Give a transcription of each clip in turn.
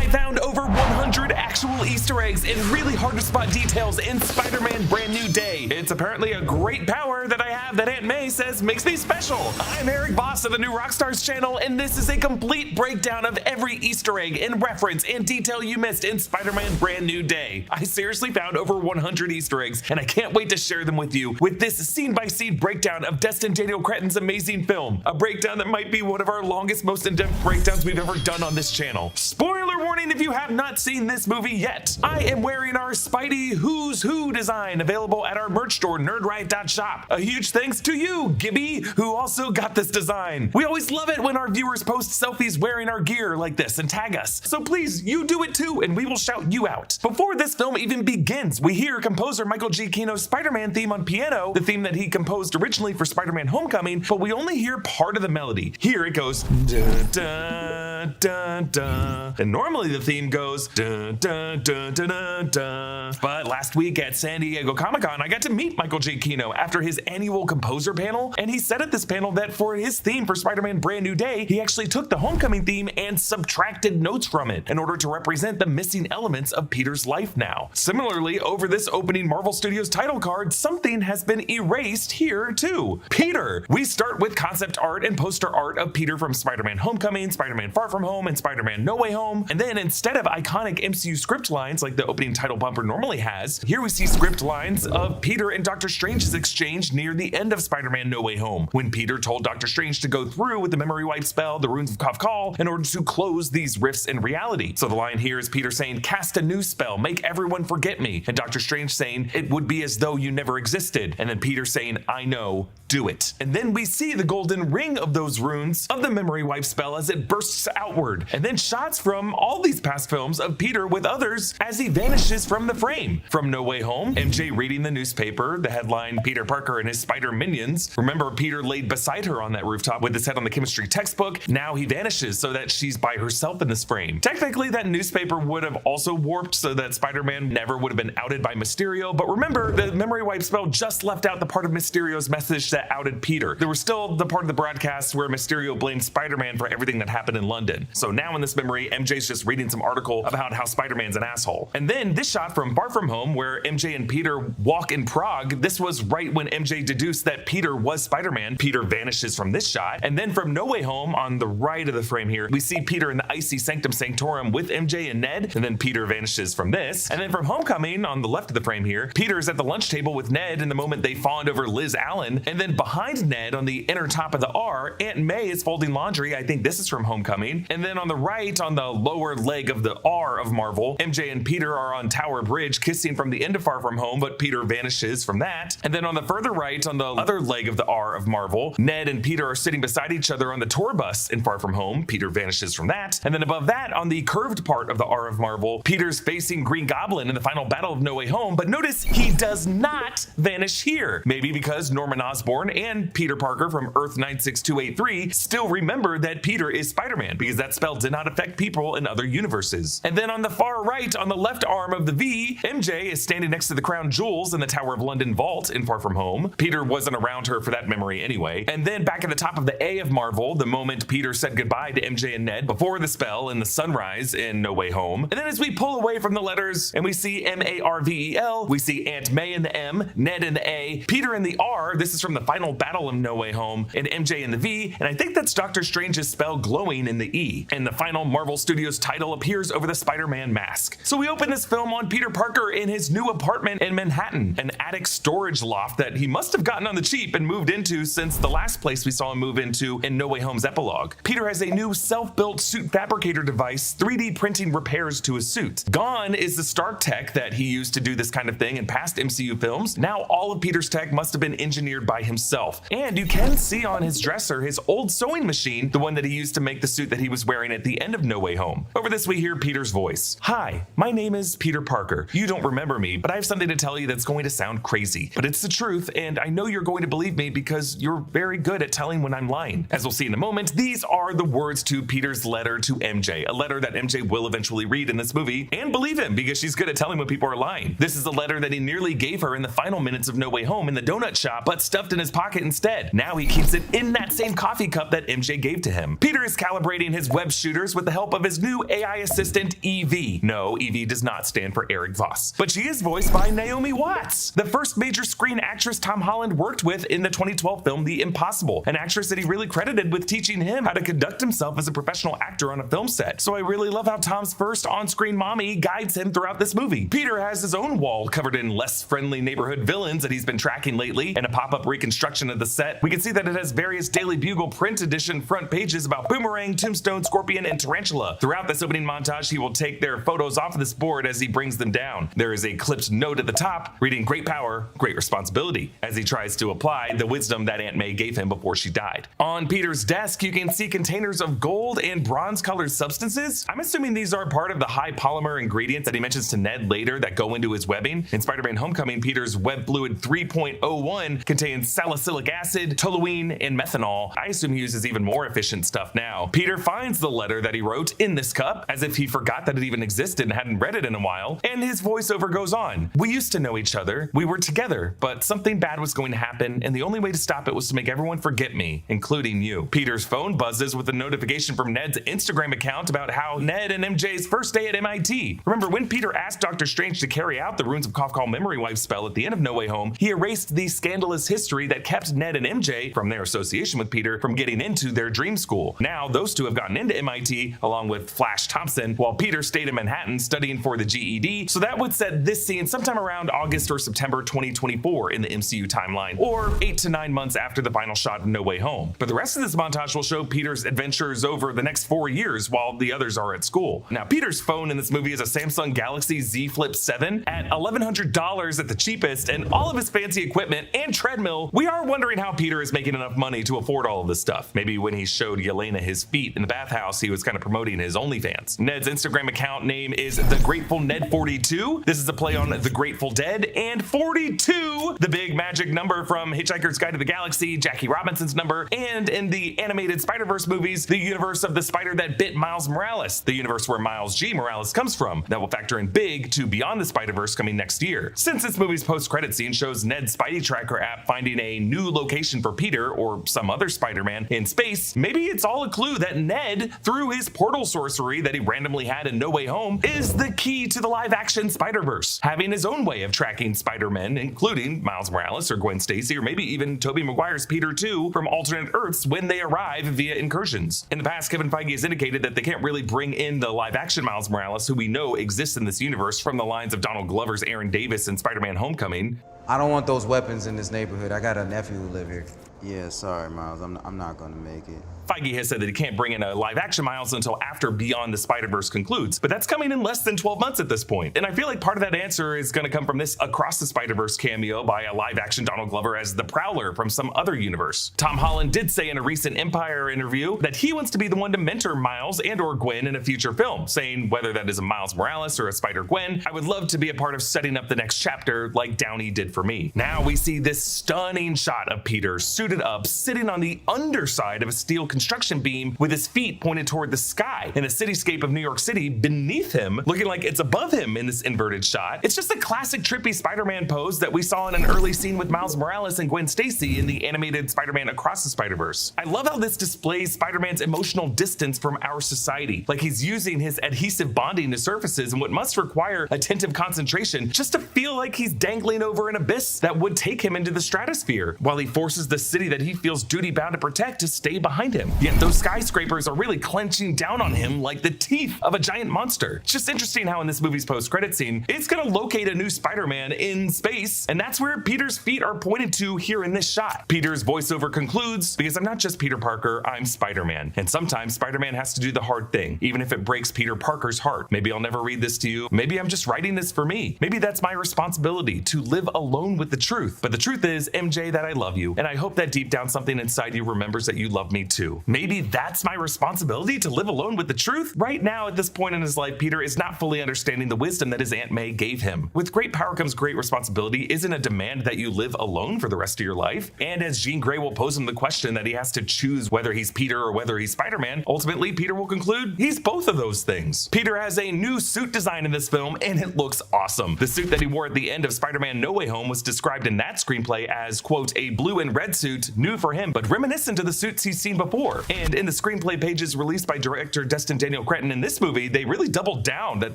found over 100 actual Easter eggs and really hard to spot details in Spider-Man Brand New Day. It's apparently a great power that I have that Aunt May says makes me special. I'm Erik Voss of the new Rockstars channel, and this is a complete breakdown of every Easter egg and reference and detail you missed in Spider-Man Brand New Day. I seriously found over 100 Easter eggs, and I can't wait to share them with you with this scene-by-scene breakdown of Destin Daniel Cretton's amazing film. A breakdown that might be one of our longest, most in-depth breakdowns we've ever done on this channel. Spoiler warning if you have not seen this movie yet. I am wearing our Spidey Who's Who design available at our merch store, nerdriot.shop. A huge thanks to you, Gibby, who also got this design. We always love it when our viewers post selfies wearing our gear like this and tag us. So please, you do it too, and we will shout you out. Before this film even begins, we hear composer Michael Giacchino's Spider-Man theme on piano, the theme that he composed originally for Spider-Man Homecoming, but we only hear part of the melody. Here it goes, dun, dun, dun, dun. And normally the theme goes, dun, dun, dun, dun, dun, dun. But last week at San Diego Comic-Con, I got to meet Michael Giacchino after his annual composer panel, and he said at this panel that for his theme for Spider-Man Brand New Day, he actually took the Homecoming theme and subtracted notes from it in order to represent the missing elements of Peter's life now. Similarly, over this opening Marvel Studios title card, something has been erased here too. Peter! We start with concept art and poster art of Peter from Spider-Man Homecoming, Spider-Man Far From Home, and Spider-Man No Way Home, and then instead of iconic MCU script lines like the opening title bumper normally has, here we see script lines of Peter and Doctor Strange's exchange near the end of Spider-Man No Way Home, when Peter told Doctor Strange to go through with the memory wipe spell, the runes of Kafkal, in order to close these rifts in reality. So the line here is Peter saying, cast a new spell, make everyone forget me, and Doctor Strange saying, it would be as though you never existed, and then Peter saying, I know, do it. And then we see the golden ring of those runes of the memory wipe spell as it bursts outward, and then shots from all these past films of Peter with others as he vanishes from the frame. From No Way Home, MJ reading the newspaper, the headline, Peter Parker and his spider minions. Remember, Peter laid beside her on that rooftop with his head on the chemistry textbook. Now he vanishes so that she's by herself in this frame. Technically, that newspaper would have also warped so that Spider-Man never would have been outed by Mysterio, but remember, the memory wipe spell just left out the part of Mysterio's message that outed Peter. There was still the part of the broadcast where Mysterio blamed Spider-Man for everything that happened in London. So now in this memory, MJ's just reading some article about how Spider-Man's an asshole. And then this shot from Far From Home where MJ and Peter walk in Prague, this was right when MJ deduced that Peter was Spider-Man. Peter vanishes from this shot. And then from No Way Home, on the right of the frame here, we see Peter in the icy Sanctum Sanctorum with MJ and Ned, and then Peter vanishes from this. And then from Homecoming, on the left of the frame here, Peter's at the lunch table with Ned in the moment they fawned over Liz Allen, and then behind Ned on the inner top of the R, Aunt May is folding laundry. I think this is from Homecoming. And then on the right, on the lower leg of the R of Marvel, MJ and Peter are on Tower Bridge kissing from the end of Far From Home, but Peter vanishes from that. And then on the further right, on the other leg of the R of Marvel, Ned and Peter are sitting beside each other on the tour bus in Far From Home. Peter vanishes from that. And then above that, on the curved part of the R of Marvel, Peter's facing Green Goblin in the final battle of No Way Home, but notice he does not vanish here. Maybe because Norman Osborn and Peter Parker from Earth 96283 still remember that Peter is Spider-Man, because that spell did not affect people in other universes. And then on the far right, on the left arm of the V, MJ is standing next to the crown jewels in the Tower of London vault in Far From Home. Peter wasn't around her for that memory anyway. And then back at the top of the A of Marvel, the moment Peter said goodbye to MJ and Ned before the spell in the sunrise in No Way Home. And then as we pull away from the letters and we see M-A-R-V-E-L, we see Aunt May in the M, Ned in the A, Peter in the R, this is from the final battle of No Way Home, and MJ in the V, and I think that's Doctor Strange's spell glowing in the E. And the final Marvel Studios title appears over the Spider-Man mask. So we open this film on Peter Parker in his new apartment in Manhattan, an attic storage loft that he must have gotten on the cheap and moved into since the last place we saw him move into in No Way Home's epilogue. Peter has a new self-built suit fabricator device 3D printing repairs to his suit. Gone is the Stark tech that he used to do this kind of thing in past MCU films. Now all of Peter's tech must have been engineered by himself. And you can see on his dresser his old sewing machine, the one that he used to make the suit that he was wearing at the end of No Way Home. Over this we hear Peter's voice. Hi, my name is Peter Parker. You don't remember me, but I have something to tell you that's going to sound crazy. But it's the truth, and I know you're going to believe me because you're very good at telling when I'm lying. As we'll see in a moment, these are the words to Peter's letter to MJ, a letter that MJ will eventually read in this movie and believe him because she's good at telling when people are lying. This is a letter that he nearly gave her in the final minutes of No Way Home in the donut shop, but stuffed in his his pocket instead. Now he keeps it in that same coffee cup that MJ gave to him. Peter is calibrating his web shooters with the help of his new AI assistant, Evie. No, Evie does not stand for Erik Voss, but she is voiced by Naomi Watts, the first major screen actress Tom Holland worked with in the 2012 film The Impossible, an actress that he really credited with teaching him how to conduct himself as a professional actor on a film set. So I really love how Tom's first on-screen mommy guides him throughout this movie. Peter has his own wall covered in less friendly neighborhood villains that he's been tracking lately, and a pop-up reconstruction of the set. We can see that it has various Daily Bugle print edition front pages about Boomerang, Tombstone, Scorpion, and Tarantula. Throughout this opening montage, he will take their photos off of this board as he brings them down. There is a clipped note at the top reading "Great power, great responsibility," as he tries to apply the wisdom that Aunt May gave him before she died. On Peter's desk, you can see containers of gold and bronze-colored substances. I'm assuming these are part of the high polymer ingredients that he mentions to Ned later that go into his webbing. In Spider-Man Homecoming, Peter's web fluid 3.01 contains salicylic acid, toluene, and methanol. I assume he uses even more efficient stuff now. Peter finds the letter that he wrote in this cup, as if he forgot that it even existed and hadn't read it in a while, and his voiceover goes on. "We used to know each other, we were together, but something bad was going to happen, and the only way to stop it was to make everyone forget me, including you." Peter's phone buzzes with a notification from Ned's Instagram account about how Ned and MJ's first day at MIT. Remember, when Peter asked Dr. Strange to carry out the Runes of Kafkal Memory Wipe spell at the end of No Way Home, he erased the scandalous history that kept Ned and MJ, from their association with Peter, from getting into their dream school. Now, those two have gotten into MIT, along with Flash Thompson, while Peter stayed in Manhattan studying for the GED, so that would set this scene sometime around August or September 2024 in the MCU timeline, or 8 to 9 months after the final shot of No Way Home. But the rest of this montage will show Peter's adventures over the next 4 years while the others are at school. Now, Peter's phone in this movie is a Samsung Galaxy Z Flip 7 at $1,100 at the cheapest, and all of his fancy equipment and treadmill. We are wondering how Peter is making enough money to afford all of this stuff. Maybe when he showed Yelena his feet in the bathhouse, he was kind of promoting his OnlyFans. Ned's Instagram account name is The Grateful Ned 42. This is a play on The Grateful Dead, and 42, the big magic number from Hitchhiker's Guide to the Galaxy, Jackie Robinson's number, and in the animated Spider-Verse movies, the universe of the spider that bit Miles Morales, the universe where Miles G. Morales comes from. That will factor in big to Beyond the Spider-Verse coming next year. Since this movie's post-credit scene shows Ned's Spidey Tracker app finding a new location for Peter or some other Spider-Man in space, maybe it's all a clue that Ned, through his portal sorcery that he randomly had in No Way Home, is the key to the live-action Spider-Verse, having his own way of tracking Spider-Men, including Miles Morales or Gwen Stacy, or maybe even Tobey Maguire's Peter too, from alternate Earths when they arrive via incursions. In the past, Kevin Feige has indicated that they can't really bring in the live-action Miles Morales, who we know exists in this universe from the lines of Donald Glover's Aaron Davis in Spider-Man Homecoming. "I don't want those weapons in this neighborhood. I got a nephew who live here." "Yeah, sorry, Miles. I'm not gonna make it." Feige has said that he can't bring in a live-action Miles until after Beyond the Spider-Verse concludes, but that's coming in less than 12 months at this point. And I feel like part of that answer is going to come from this Across the Spider-Verse cameo by a live-action Donald Glover as the Prowler from some other universe. Tom Holland did say in a recent Empire interview that he wants to be the one to mentor Miles and or Gwen in a future film, saying whether that is a Miles Morales or a Spider-Gwen, "I would love to be a part of setting up the next chapter like Downey did for me." Now we see this stunning shot of Peter suited up, sitting on the underside of a steel construction beam with his feet pointed toward the sky in a cityscape of New York City beneath him, looking like it's above him in this inverted shot. It's just a classic trippy Spider-Man pose that we saw in an early scene with Miles Morales and Gwen Stacy in the animated Spider-Man Across the Spider-Verse. I love how this displays Spider-Man's emotional distance from our society, like he's using his adhesive bonding to surfaces and what must require attentive concentration just to feel like he's dangling over an abyss that would take him into the stratosphere, while he forces the city that he feels duty-bound to protect to stay behind him. Yet those skyscrapers are really clenching down on him like the teeth of a giant monster. It's just interesting how in this movie's post-credit scene, it's gonna locate a new Spider-Man in space, and that's where Peter's feet are pointed to here in this shot. Peter's voiceover concludes, "Because I'm not just Peter Parker, I'm Spider-Man. And sometimes Spider-Man has to do the hard thing, even if it breaks Peter Parker's heart. Maybe I'll never read this to you. Maybe I'm just writing this for me. Maybe that's my responsibility, to live alone with the truth. But the truth is, MJ, that I love you, and I hope that deep down something inside you remembers that you love me too." do? Maybe that's my responsibility, to live alone with the truth? Right now, at this point in his life, Peter is not fully understanding the wisdom that his Aunt May gave him. With great power comes great responsibility isn't a demand that you live alone for the rest of your life. And as Jean Grey will pose him the question that he has to choose whether he's Peter or whether he's Spider-Man, ultimately Peter will conclude he's both of those things. Peter has a new suit design in this film, and it looks awesome. The suit that he wore at the end of Spider-Man No Way Home was described in that screenplay as, quote, a blue and red suit, new for him, but reminiscent of the suits he's seen before. And in the screenplay pages released by director Destin Daniel Cretton in this movie, they really doubled down that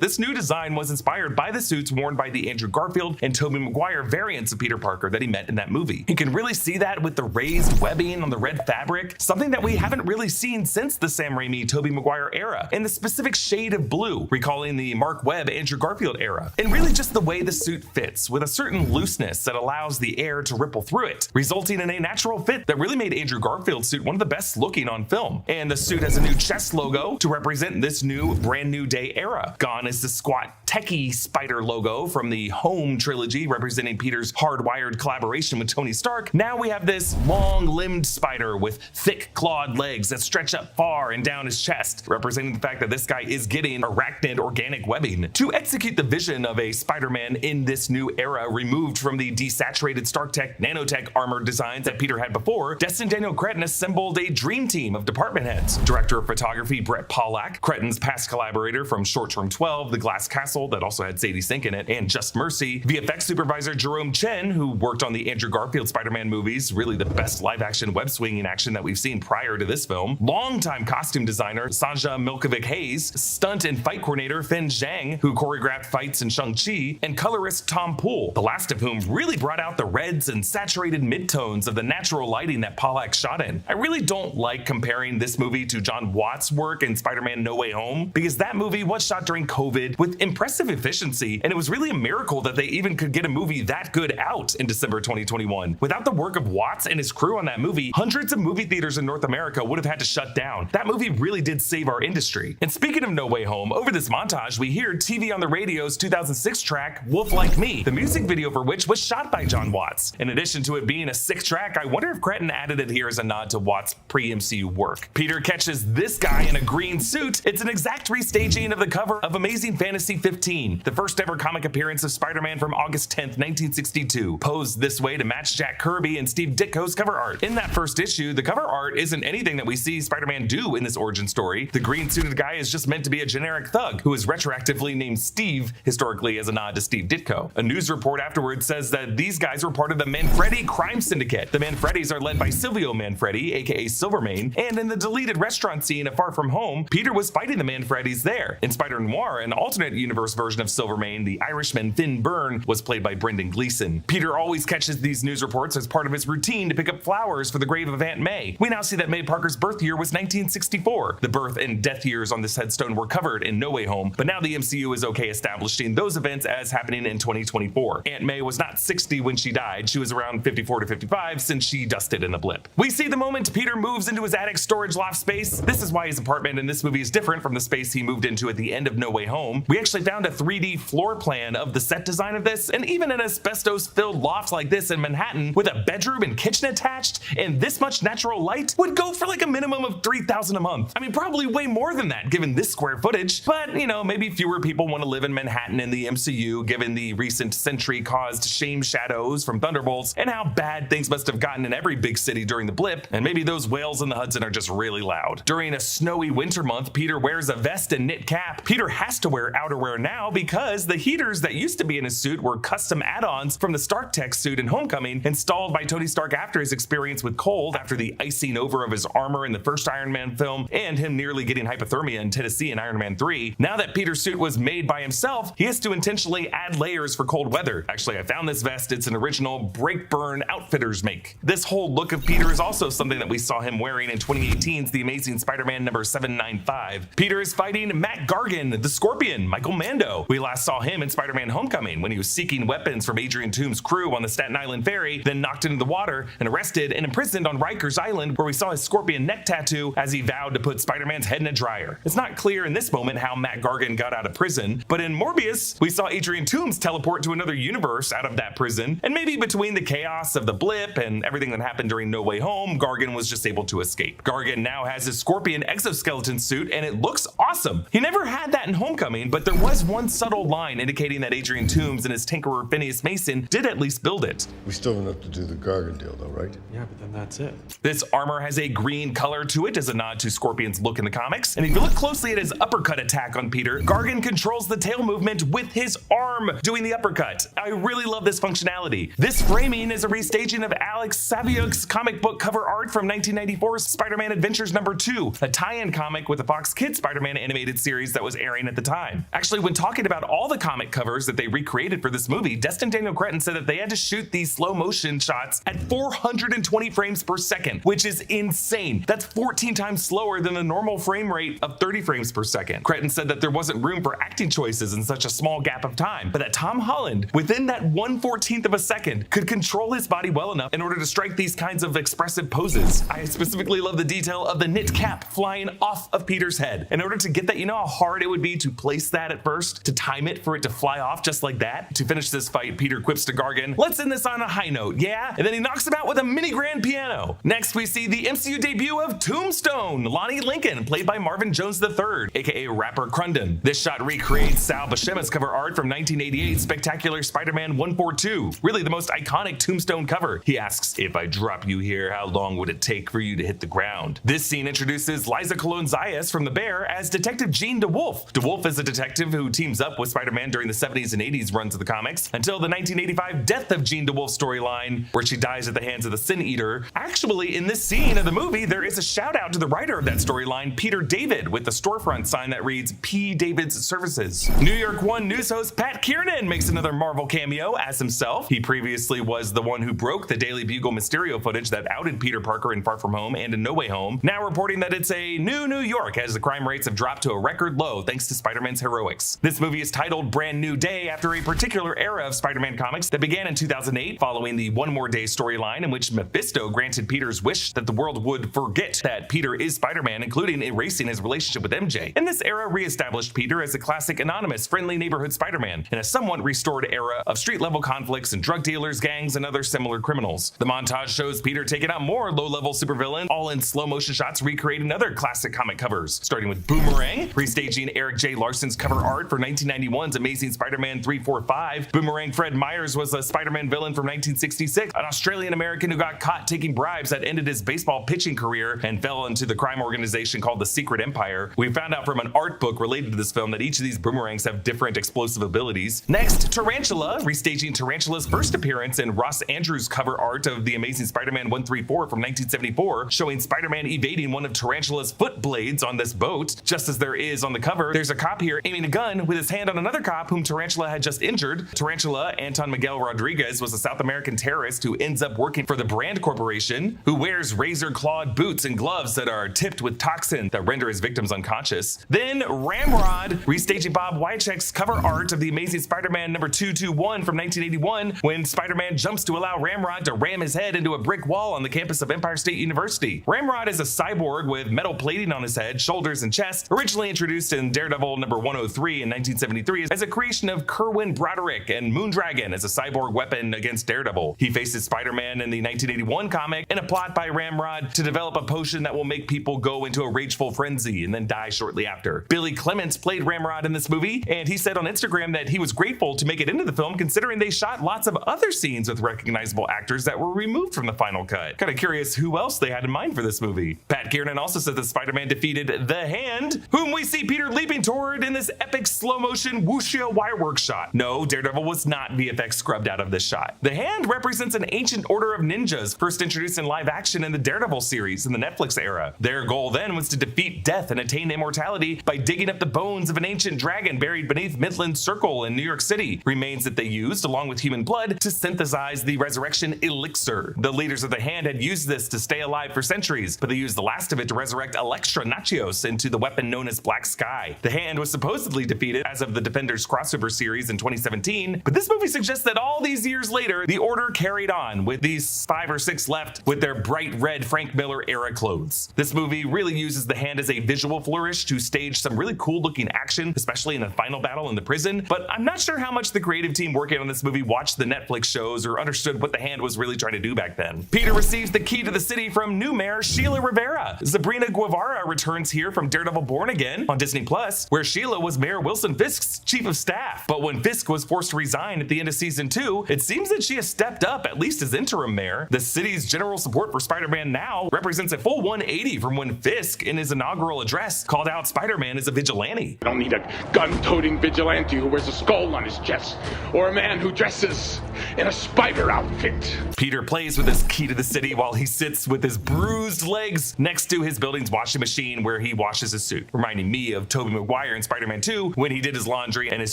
this new design was inspired by the suits worn by the Andrew Garfield and Tobey Maguire variants of Peter Parker that he met in that movie. You can really see that with the raised webbing on the red fabric, something that we haven't really seen since the Sam Raimi Tobey Maguire era, and the specific shade of blue, recalling the Mark Webb Andrew Garfield era. And really just the way the suit fits, with a certain looseness that allows the air to ripple through it, resulting in a natural fit that really made Andrew Garfield's suit one of the best looking on film. And the suit has a new chest logo to represent this new brand new day era. Gone is the squat techie spider logo from the Home trilogy representing Peter's hardwired collaboration with Tony Stark. Now we have this long-limbed spider with thick clawed legs that stretch up far and down his chest, representing the fact that this guy is getting arachnid organic webbing. To execute the vision of a Spider-Man in this new era, removed from the desaturated Stark Tech nanotech armored designs that Peter had before, Destin Daniel Cretton assembled a dream team of department heads. Director of photography Brett Pollack, Cretton's past collaborator from Short Term 12, The Glass Castle, that also had Sadie Sink in it, and Just Mercy, VFX supervisor Jerome Chen, who worked on the Andrew Garfield Spider-Man movies, really the best live-action web-swinging action that we've seen prior to this film, longtime costume designer Sanja Milkovic-Hayes, stunt and fight coordinator Finn Zhang, who choreographed fights in Shang-Chi, and colorist Tom Poole, the last of whom really brought out the reds and saturated midtones of the natural lighting that Pollack shot in. I really don't like comparing this movie to John Watts' work in Spider-Man No Way Home, because that movie was shot during COVID with impressive efficiency, and it was really a miracle that they even could get a movie that good out in December 2021. Without the work of Watts and his crew on that movie, hundreds of movie theaters in North America would have had to shut down. That movie really did save our industry. And speaking of No Way Home, over this montage we hear TV on the Radio's 2006 track Wolf Like Me, the music video for which was shot by John Watts. In addition to it being a sick track, I wonder if Cretton added it here as a nod to Watts' pre-MCU work. Peter catches this guy in a green suit. It's an exact restaging of the cover of Amazing Fantasy 15, the first ever comic appearance of Spider-Man from August 10th, 1962, posed this way to match Jack Kirby and Steve Ditko's cover art. In that first issue, the cover art isn't anything that we see Spider-Man do in this origin story. The green suited guy is just meant to be a generic thug who is retroactively named Steve, historically as a nod to Steve Ditko. A news report afterwards says that these guys were part of the Manfredi crime syndicate. The Manfredis are led by Silvio Manfredi, aka Silvermane, and in the deleted restaurant scene of Far From Home, Peter was fighting the Manfredis there. In Spider-Noir, an alternate universe version of Silvermane, the Irishman Finn Byrne was played by Brendan Gleeson. Peter always catches these news reports as part of his routine to pick up flowers for the grave of Aunt May. We now see that May Parker's birth year was 1964. The birth and death years on this headstone were covered in No Way Home, but now the MCU is okay establishing those events as happening in 2024. Aunt May was not 60 when she died. She was around 54 to 55 since she dusted in a blip. We see the moment Peter moves into his attic storage loft space. This is why his apartment in this movie is different from the space he moved into at the end of No Way Home. We actually found a 3D floor plan of the set design of this, and even an asbestos-filled loft like this in Manhattan with a bedroom and kitchen attached and this much natural light would go for like a minimum of $3,000 a month. I mean, probably way more than that given this square footage, but you know, maybe fewer people want to live in Manhattan in the MCU given the recent Sentry-caused shame shadows from Thunderbolts and how bad things must have gotten in every big city during the blip, and maybe those whales in the Hudson are just really loud. During a snowy winter month, Peter wears a vest and knit cap. Peter has to wear outerwear now because the heaters that used to be in his suit were custom add-ons from the Stark Tech suit in Homecoming, installed by Tony Stark after his experience with cold after the icing over of his armor in the first Iron Man film and him nearly getting hypothermia in Tennessee in Iron Man 3. Now that Peter's suit was made by himself, he has to intentionally add layers for cold weather. Actually, I found this vest. It's an original Break Burn Outfitters make. This whole look of Peter is also something that we saw him wearing in 2018's The Amazing Spider-Man number 795. Peter is fighting Matt Gargan, the Scorpion, Michael Mando. We last saw him in Spider-Man Homecoming when he was seeking weapons from Adrian Toome's crew on the Staten Island ferry, then knocked into the water and arrested and imprisoned on Rikers Island, where we saw his scorpion neck tattoo as he vowed to put Spider-Man's head in a dryer. It's not clear in this moment how Matt Gargan got out of prison, but in Morbius, we saw Adrian Toomes teleport to another universe out of that prison, and maybe between the chaos of the blip and everything that happened during No Way Home, Gargan was just able to escape. Gargan now has his Scorpion exoskeleton suit, and it looks awesome. He never had that in Homecoming, but there was one subtle line indicating that Adrian Toomes and his tinkerer Phineas Mason did at least build it. We still have enough to do the Gargan deal, though, right? Yeah, but then that's it. This armor has a green color to it as a nod to Scorpion's look in the comics, and if you look closely at his uppercut attack on Peter, Gargan controls the tail movement with his arm doing the uppercut. I really love this functionality. This framing is a restaging of Alex Saviuk's comic book cover art from 1994's Spider-Man Adventures #2, a tie-in comic with the Fox Kids Spider-Man animated series that was airing at the time. Actually, when talking about all the comic covers that they recreated for this movie, Destin Daniel Cretton said that they had to shoot these slow motion shots at 420 frames per second, which is insane. That's 14 times slower than the normal frame rate of 30 frames per second. Cretton said that there wasn't room for acting choices in such a small gap of time, but that Tom Holland, within that 1/14 of a second, could control his body well enough in order to strike these kinds of expressive poses. I specifically love the detail of the knit cap flying off of Peter's head. In order to get that, you know how hard it would be to place that at first, to time it for it to fly off just like that? To finish this fight, Peter quips to Gargan, "Let's end this on a high note, yeah?" And then he knocks him out with a mini grand piano. Next, we see the MCU debut of Tombstone, Lonnie Lincoln, played by Marvin Jones III, aka rapper Crundon. This shot recreates Sal Buscema's cover art from 1988's Spectacular Spider-Man 142, really the most iconic Tombstone cover. He asks, "If I drop you here, how long would it take for you to hit the ground?" This scene introduces Liza Colon-Zayas from The Bear as Detective Jean DeWolf. DeWolf is a detective who teams up with Spider-Man during the 70s and 80s runs of the comics until the 1985 death of Jean DeWolf storyline, where she dies at the hands of the Sin Eater. Actually, in this scene of the movie, there is a shout out to the writer of that storyline, Peter David, with the storefront sign that reads P. David's Services. New York One news host Pat Kiernan makes another Marvel cameo as himself. He previously was the one who broke the Daily Bugle Mysterio footage that outed Peter Parker in Far From Home and in No Way Home, now reporting that it's a new New York as the crime rates have dropped to a record low thanks to Spider-Man's heroics. This movie is titled Brand New Day after a particular era of Spider-Man comics that began in 2008 following the One More Day storyline, in which Mephisto granted Peter's wish that the world would forget that Peter is Spider-Man, including erasing his relationship with MJ. And this era re-established Peter as a classic anonymous, friendly neighborhood Spider-Man in a somewhat restored era of street-level conflicts and drug dealers, gangs, and other similar criminals. The montage shows Peter taking out more low-level supervillains, all in slow-motion shots recreating other classic comic covers, starting with Boomerang, restaging Eric J. Larson's cover art for 1991's Amazing Spider-Man 345. Boomerang Fred Myers was a Spider-Man villain from 1966, an Australian-American who got caught taking bribes that ended his baseball pitching career and fell into the crime organization called the Secret Empire. We found out from an art book related to this film that each of these boomerangs have different explosive abilities. Next, Tarantula, restaging Tarantula's first appearance in Ross Andrews' cover art of the Amazing Spider-Man 134 from 1974, showing Spider-Man evading one of Tarantula's foot blades on this boat. Just as there is on the cover, there's a cop here aiming a gun with his hand on another cop whom Tarantula had just injured. Tarantula, Anton Miguel Rodriguez, was a South American terrorist who ends up working for the Brand Corporation, who wears razor-clawed boots and gloves that are tipped with toxin that render his victims unconscious. Then Ramrod, restaging Bob Wycheck's cover art of the Amazing Spider-Man number 221 from 1981, when Spider-Man jumps to allow Ramrod to ram his head into a brick wall on the campus of Empire State University. Ramrod is a cyborg with metal plating on his head, shoulders, and chest, originally introduced in Daredevil number 103 in 1973 as a creation of Kerwin Broderick and Moondragon as a cyborg weapon against Daredevil. He faces Spider-Man in the 1981 comic in a plot by Ramrod to develop a potion that will make people go into a rageful frenzy and then die shortly after. Billy Clements played Ramrod in this movie, and he said on Instagram that he was grateful to make it into the film considering they shot lots of other scenes with recognizable actors that were removed from the final cut. Kinda curious who else they had in mind for this movie. Pat Kiernan also said that Spider-Man defeated the Hand, whom we see Peter leaping toward in this epic slow-motion wuxia wirework shot. No, Daredevil was not VFX scrubbed out of this shot. The Hand represents an ancient order of ninjas, first introduced in live action in the Daredevil series in the Netflix era. Their goal then was to defeat death and attain immortality by digging up the bones of an ancient dragon buried beneath Midland Circle in New York City, remains that they used, along with human blood, to synthesize the resurrection elixir. The leaders of the Hand had used this to stay alive for centuries, but they used the last of it to resurrect Elektra Nachios into the weapon known as Black Sky. The Hand was supposedly defeated as of the Defenders crossover series in 2017, but this movie suggests that all these years later, the Order carried on, with these 5 or 6 left with their bright red Frank Miller era clothes. This movie really uses the Hand as a visual flourish to stage some really cool looking action, especially in the final battle in the prison, but I'm not sure how much the creative team working on this movie watched the Netflix shows or understood what the Hand was really trying to do back then. Peter receives the key to the city from New new mayor, Sheila Rivera. Sabrina Guevara returns here from Daredevil Born Again on Disney Plus, where Sheila was Mayor Wilson Fisk's chief of staff. But when Fisk was forced to resign at the end of season 2, it seems that she has stepped up, at least as interim mayor. The city's general support for Spider-Man now represents a full 180 from when Fisk, in his inaugural address, called out Spider-Man as a vigilante. I don't need a gun-toting vigilante who wears a skull on his chest, or a man who dresses in a spider outfit. Peter plays with his key to the city while he sits with his bruised legs next to his building's washing machine where he washes his suit, reminding me of Tobey Maguire in Spider-Man 2 when he did his laundry and his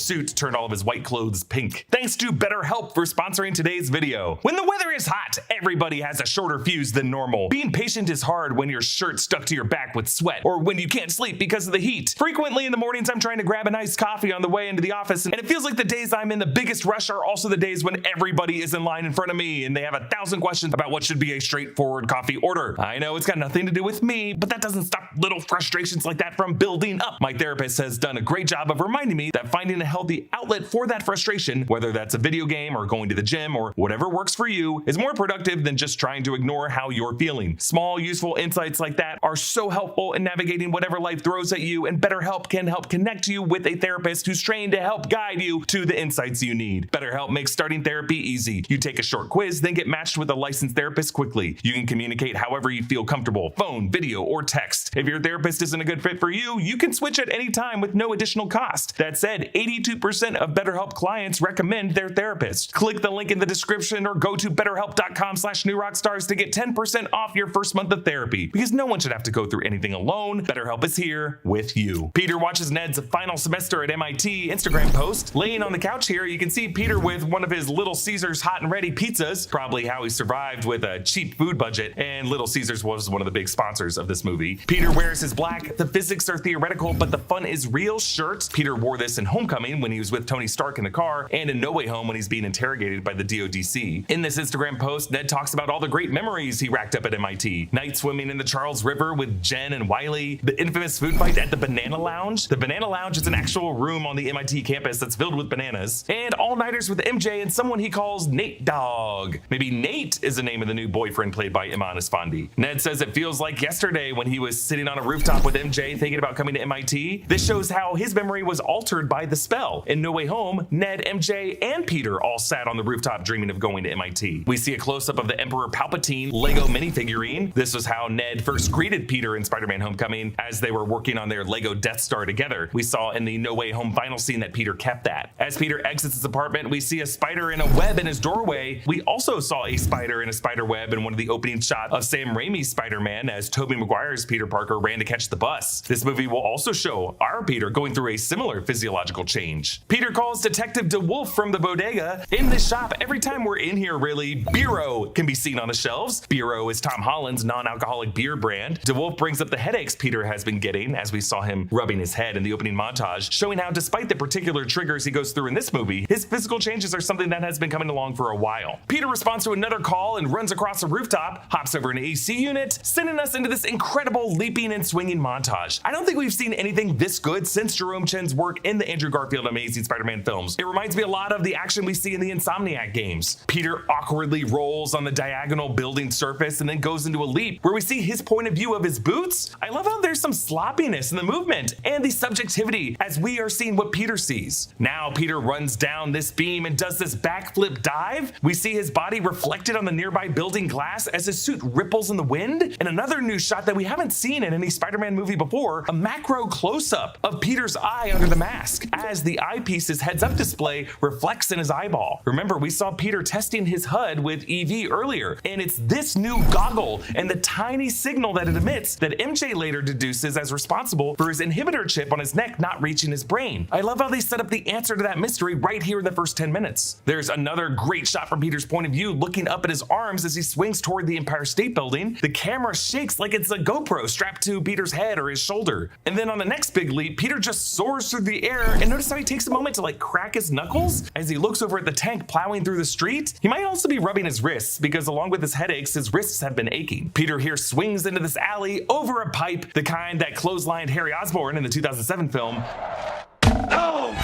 suit turned all of his white clothes pink. Thanks to BetterHelp for sponsoring today's video. When the weather is hot, everybody has a shorter fuse than normal. Being patient is hard when your shirt's stuck to your back with sweat, or when you can't sleep because of the heat. Frequently in the mornings, I'm trying to grab a nice coffee on the way into the office, and it feels like the days I'm in the biggest rush are also the days when everybody is in line in front of me and they have 1,000 questions about what should be a straightforward coffee order. I know it's got nothing to do with me, but that doesn't stop little frustrations like that from building up. My therapist has done a great job of reminding me that finding a healthy outlet for that frustration, whether that's a video game or going to the gym or whatever works for you, is more productive than just trying to ignore how you're feeling. Small, useful insights like that are so helpful in navigating whatever life throws at you, and BetterHelp can help connect you with a therapist who's trained to help guide you to the insights you need. BetterHelp makes starting therapy easy. You take a short quiz, then get matched with a licensed therapist quickly. You can communicate however you feel comfortable, phone, video, or text. If your therapist isn't a good fit for you, you can switch at any time with no additional cost. That said, 82% of BetterHelp clients recommend their therapist. Click the link in the description or go to betterhelp.com/newrockstars to get 10% off your first month of therapy, because no one should have to go through anything alone. BetterHelp is here with you. Peter watches Ned's final semester at MIT Instagram post. Laying on the couch here, you can see Peter with one of his Little Caesars hot and ready pizzas, probably how he survived with a cheap food budget, and Little Caesars was one of the big sponsors of this movie. Peter wears his black "the physics are theoretical but the fun is real" shirt. Peter wore this in Homecoming when he was with Tony Stark in the car, and in No Way Home when he's being interrogated by the DODC. In this Instagram post, Ned talks about all the great memories he racked up at MIT. Night swimming in the Charles River with Jen and Wiley, the infamous food fight at the Banana Lounge. The Banana Lounge is an actual room on the MIT campus that's filled with bananas, and all-nighters with MJ and someone he calls Nate Dogg. Maybe Nate is the name of the new boyfriend played by Iman Esfandi. Ned says it feels like yesterday when he was sitting on a rooftop with MJ thinking about coming to MIT. This shows how his memory was altered by the spell. In No Way Home, Ned, MJ, and Peter all sat on the rooftop dreaming of going to MIT. We see a close-up of the Emperor Palpatine Lego minifigurine. This was how Ned first greeted Peter in Spider-Man Homecoming as they were working on their Lego Death Star together. We saw in the No Way Home final scene that Peter kept that. As Peter exits his apartment, we see a spider in a web in his doorway. We also saw a spider in a spider web in one of the opening shots of Sam Raimi's Spider-Man as Tobey Maguire's Peter Parker ran to catch the bus. This movie will also show our Peter going through a similar physiological change. Peter calls Detective DeWolf from the bodega. In this shop, every time we're in here really, Bureau can be seen on the shelves. Bureau is Tom Holland's non-alcoholic beer brand. DeWolf brings up the headaches Peter has been getting as we saw him rubbing his head in the opening montage, showing how despite the particular triggers he goes through in this movie, his physical changes are something that has been coming along for a while. Peter responds to another call and runs across a rooftop, hops over an AC unit, sending us into this incredible leaping and swinging montage. I don't think we've seen anything this good since Jerome Chen's work in the Andrew Garfield Amazing Spider-Man films. It reminds me a lot of the action we see in the Insomniac games. Peter awkwardly rolls on the diagonal building surface and then goes into a leap where we see his point of view of his boots. I love how there's some sloppiness in the movement and the subjectivity as we are seeing what Peter sees. Now Peter runs down this beam and does this backflip dive. We see his body reflected on the nearby building glass as his suit ripples in the wind. And another new shot that we haven't seen in any Spider-Man movie before, a macro close-up of Peter's eye under the mask as the eyepiece's heads-up display reflects in his eyeball. Remember, we saw Peter testing his HUD with EV earlier, and it's this new goggle and the tiny signal that it emits that MJ later deduces as responsible for his inhibitor chip on his neck not reaching his brain. I love how they set up the answer to that mystery right here in the first 10 minutes. There's another great shot from Peter's point of view looking up at his arms as he swings toward the Empire State Building. The camera shakes like it's a GoPro strapped to Peter's head or his shoulder. And then on the next big leap, Peter just soars through the air, and notice how he takes a moment to crack his knuckles as he looks over at the tank plowing through the street. He might also be rubbing his wrists because along with his headaches, his wrists have been aching. Peter here swings into this alley over a pipe, the kind that clotheslined Harry Osborn in the 2007 film. Oh!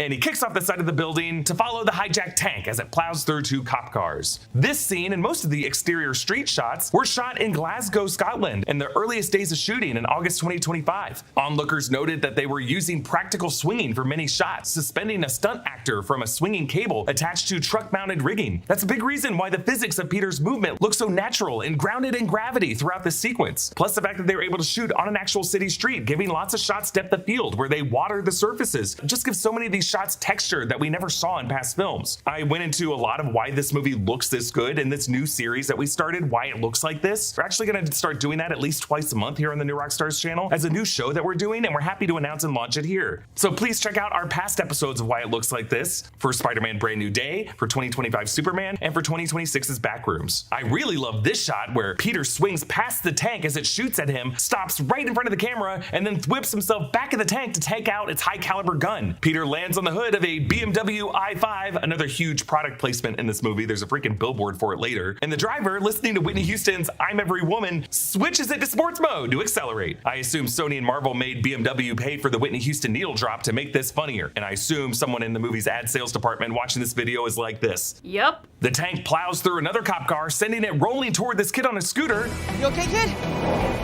and he kicks off the side of the building to follow the hijacked tank as it plows through 2 cop cars. This scene and most of the exterior street shots were shot in Glasgow, Scotland in the earliest days of shooting in August 2025. Onlookers noted that they were using practical swinging for many shots, suspending a stunt actor from a swinging cable attached to truck-mounted rigging. That's a big reason why the physics of Peter's movement looks so natural and grounded in gravity throughout this sequence. Plus the fact that they were able to shoot on an actual city street, giving lots of shots depth of field where they water the surfaces. It just gives so many of these shots texture that we never saw in past films. I went into a lot of why this movie looks this good in this new series that we started, why it looks like this. We're actually going to start doing that at least twice a month here on the New Rockstars channel as a new show that we're doing, and we're happy to announce and launch it here. So please check out our past episodes of why it looks like this for Spider-Man Brand New Day, for 2025 Superman, and for 2026's Backrooms. I really love this shot where Peter swings past the tank as it shoots at him, stops right in front of the camera, and then whips himself back in the tank to take out its high caliber gun. Peter lands on the hood of a BMW i5, another huge product placement in this movie. There's a freaking billboard for it later. And the driver, listening to Whitney Houston's I'm Every Woman, switches it to sports mode to accelerate. I assume Sony and Marvel made BMW pay for the Whitney Houston needle drop to make this funnier. And I assume someone in the movie's ad sales department watching this video is like this. Yep. The tank plows through another cop car, sending it rolling toward this kid on a scooter. You okay, kid?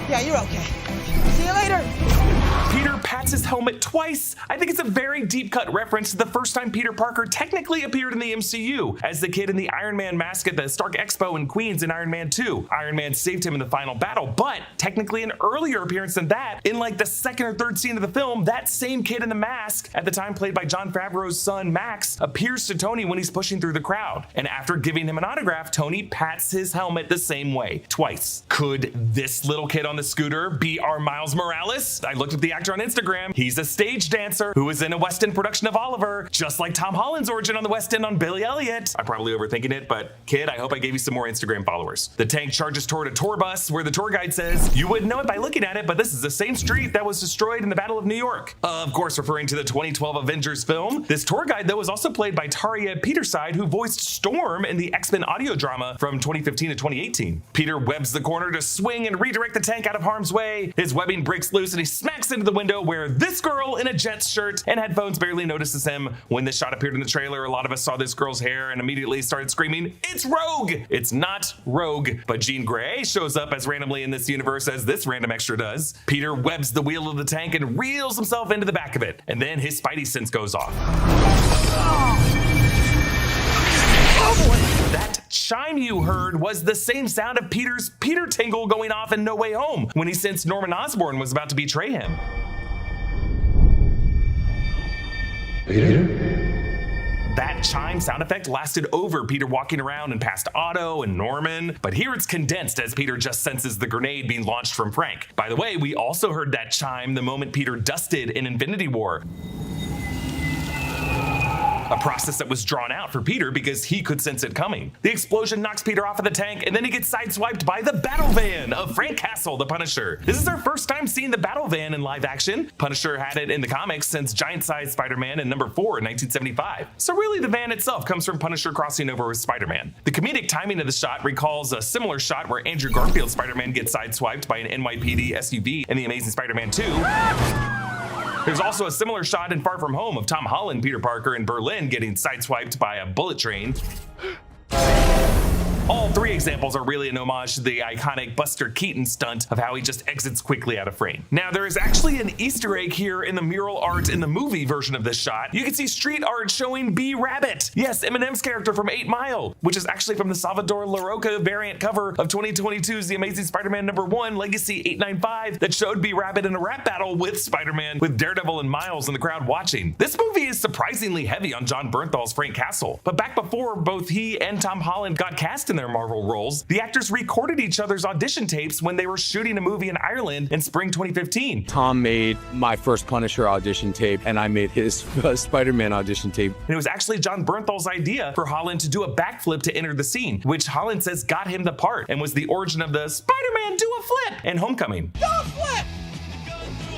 Yeah, you're okay. See you later. Peter pats his helmet twice. I think it's a very deep cut reference to the first time Peter Parker technically appeared in the MCU as the kid in the Iron Man mask at the Stark Expo in Queens in Iron Man 2. Iron Man saved him in the final battle, but technically an earlier appearance than that, in like the second or third scene of the film, that same kid in the mask, at the time played by Jon Favreau's son Max, appears to Tony when he's pushing through the crowd. And after giving him an autograph, Tony pats his helmet the same way, twice. Could this little kid on the scooter be our Miles Morales? I looked at the actor on Instagram. He's a stage dancer who was in a West End production of Oliver, just like Tom Holland's origin on the West End on Billy Elliot. I'm probably overthinking it, but kid, I hope I gave you some more Instagram followers. The tank charges toward a tour bus where the tour guide says, you wouldn't know it by looking at it, but this is the same street that was destroyed in the Battle of New York. Of course, referring to the 2012 Avengers film. This tour guide, though, was also played by Taria Peterside, who voiced Storm in the X-Men audio drama from 2015 to 2018. Peter webs the corner to swing and redirect the tank out of harm's way. His webbing breaks loose and he smacks into the window where this girl in a Jets shirt and headphones barely notices him. When this shot appeared in the trailer, a lot of us saw this girl's hair and immediately started screaming, it's Rogue! It's not Rogue, but Jean Grey shows up as randomly in this universe as this random extra does. Peter webs the wheel of the tank and reels himself into the back of it, and then his Spidey sense goes off. That chime you heard was the same sound of Peter's Peter tingle going off in No Way Home when he sensed Norman Osborn was about to betray him. Peter? That chime sound effect lasted over Peter walking around and past Otto and Norman, but here it's condensed as Peter just senses the grenade being launched from Frank. By the way, we also heard that chime the moment Peter dusted in Infinity War. A process that was drawn out for Peter because he could sense it coming. The explosion knocks Peter off of the tank, and then he gets sideswiped by the battle van of Frank Castle, the Punisher. This is our first time seeing the battle van in live action. Punisher had it in the comics since giant-sized Spider-Man in number 4 in 1975. So really the van itself comes from Punisher crossing over with Spider-Man. The comedic timing of the shot recalls a similar shot where Andrew Garfield's Spider-Man gets sideswiped by an NYPD SUV in The Amazing Spider-Man 2. There's also a similar shot in Far From Home of Tom Holland Peter Parker in Berlin getting sideswiped by a bullet train. All three examples are really an homage to the iconic Buster Keaton stunt of how he just exits quickly out of frame. Now, there is actually an Easter egg here in the mural art in the movie version of this shot. You can see street art showing B-Rabbit. Yes, Eminem's character from 8 Mile, which is actually from the Salvador Larroca variant cover of 2022's The Amazing Spider-Man #1 Legacy 895 that showed B-Rabbit in a rap battle with Spider-Man with Daredevil and Miles in the crowd watching. This movie is surprisingly heavy on Jon Bernthal's Frank Castle, but back before both he and Tom Holland got cast in their Marvel roles, the actors recorded each other's audition tapes when they were shooting a movie in Ireland in spring 2015. Tom made my first Punisher audition tape, and I made his Spider-Man audition tape. And it was actually Jon Bernthal's idea for Holland to do a backflip to enter the scene, which Holland says got him the part and was the origin of the Spider-Man do a flip in Homecoming. Do a flip!